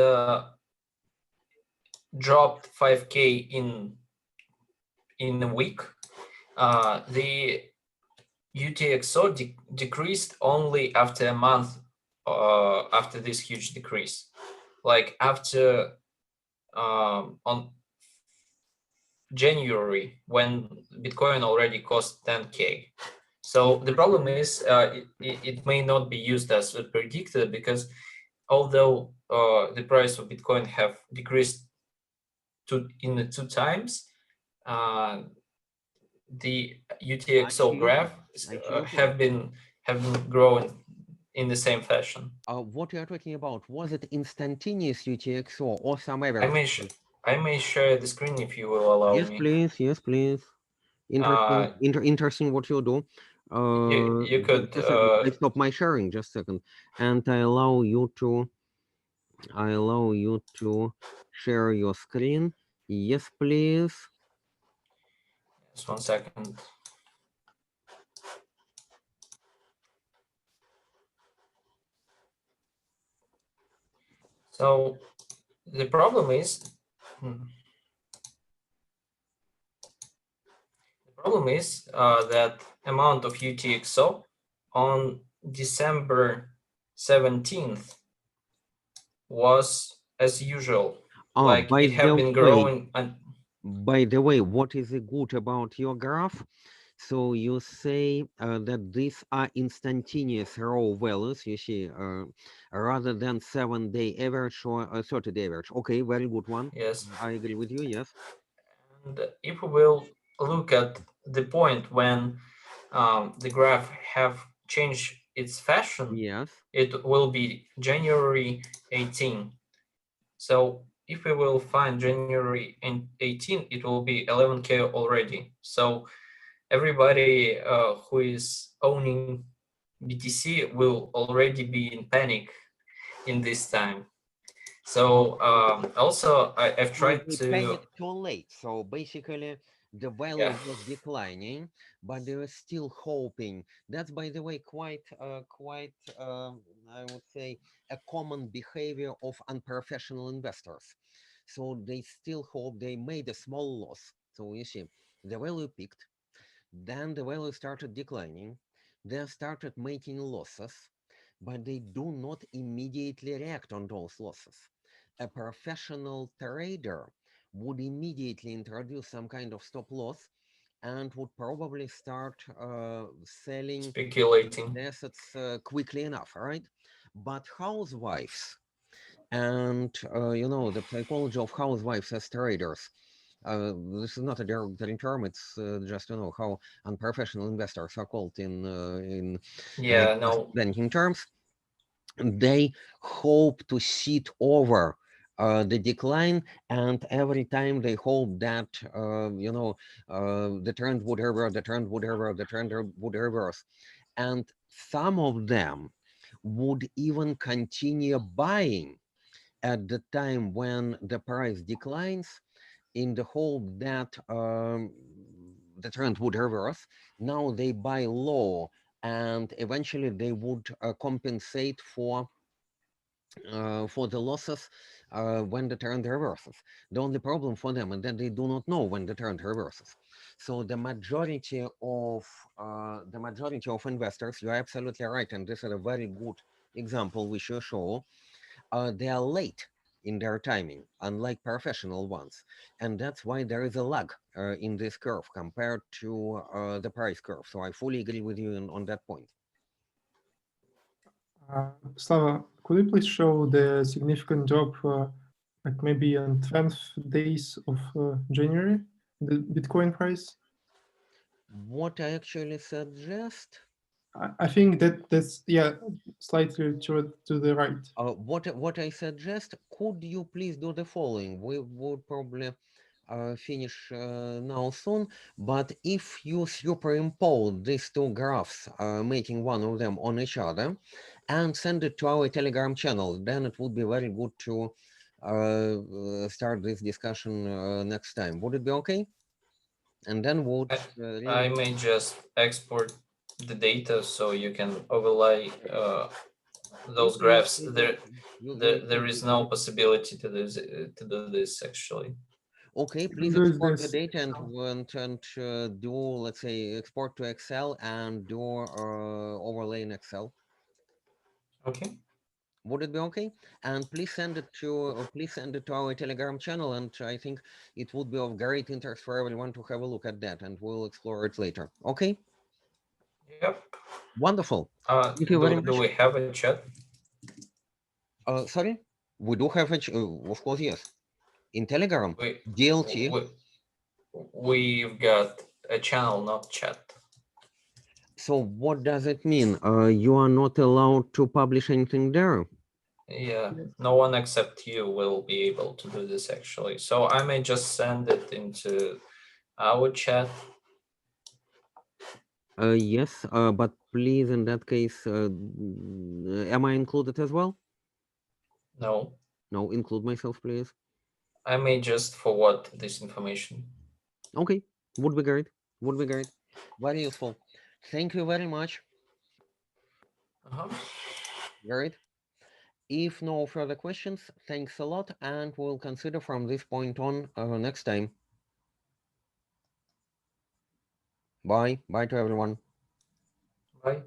S4: dropped 5K in a week, the UTXO decreased only after a month after this huge decrease. Like after on January, when Bitcoin already cost 10K. So the problem is it may not be used as predicted, because although the price of Bitcoin have decreased in the 2 times, the UTXO graph have been growing in the same fashion.
S1: What you are talking about, was it instantaneous UTXO or some average?
S4: I may share the screen if you will allow
S1: yes,
S4: me.
S1: Please, yes, please. Interesting, interesting what you do.
S4: You could
S1: just a second. I stop my sharing. Just a second, and I allow you to share your screen. Yes, please.
S4: just 1 second. So the problem is that amount of UTXO on December 17th was as usual.
S1: Oh,
S4: Like
S1: by
S4: it have
S1: the
S4: been
S1: way,
S4: growing and
S1: by the way, what is good about your graph? So you say that these are instantaneous raw values, you see, rather than 7-day average or a 30-day average. Okay, very good one.
S4: yes.
S1: I agree with you, yes.
S4: And if we will look at the point when the graph have changed its fashion,
S1: Yes.
S4: it will be January 18. So if we will find January 18, it will be 11K already. So everybody who is owning BTC will already be in panic in this time. So also I've tried
S1: They
S4: to,
S1: panic too late. So basically, the value
S4: yeah,
S1: was declining, but they were still hoping. That's, by the way, quite, I would say, a common behavior of unprofessional investors. So they still hope they made a small loss. So you see, the value peaked, then the value started declining, they started making losses, but they do not immediately react on those losses. A professional trader would immediately introduce some kind of stop loss and would probably start selling
S4: speculating.
S1: the assets quickly enough, right? But housewives and the psychology of housewives as traders. This is not a derogatory term. It's just how unprofessional investors are called in
S4: Yeah,
S1: US
S4: no,
S1: banking terms. They hope to sit over the decline, and every time they hope that the trend would reverse, the trend would reverse, the trend would reverse, and some of them would even continue buying at the time when the price declines in the hope that the trend would reverse. Now they buy low and eventually they would compensate for the losses when the trend reverses. The only problem for them is that they do not know when the trend reverses. So the majority of investors, you're absolutely right, and this is a very good example we should show. They are late in their timing, unlike professional ones. And that's why there is a lag in this curve compared to the price curve. So I fully agree with you on that point.
S2: Slava, could you please show the significant drop, like maybe on 12th days of January, the Bitcoin price?
S1: What I actually suggest,
S2: I think that's slightly to the right.
S1: what I suggest, could you please do the following? We would probably finish now soon, but if you superimpose these two graphs, making one of them on each other, and send it to our Telegram channel, then it would be very good to start this discussion next time. Would it be okay? And then would
S4: I may just export the data so you can overlay those graphs. There is no possibility to do this actually.
S1: Okay, please
S2: do
S1: export the
S2: this
S1: data and do, let's say, export to Excel and do overlay in Excel.
S4: Okay.
S1: Would it be okay? And please send it to our Telegram channel, and I think it would be of great interest for everyone to have a look at that, and we'll explore it later. Okay?
S4: Yep.
S1: Wonderful. Thank you very much.
S4: Do we have a chat?
S1: Sorry? We do have of course, yes. In Telegram, DLT.
S4: We've got a channel, not chat.
S1: So what does it mean? You are not allowed to publish anything there?
S4: Yeah, no one except you will be able to do this actually. So I may just send it into our chat.
S1: Yes, but please, in that case, am I included as well?
S4: No,
S1: No, include myself, please.
S4: I may just forward this information.
S1: Okay, would be great. Would be great. Very useful. Thank you very much.
S4: Uh-huh.
S1: Great. If no further questions, thanks a lot, and we'll consider from this point on next time. Bye. Bye to everyone.
S4: Bye.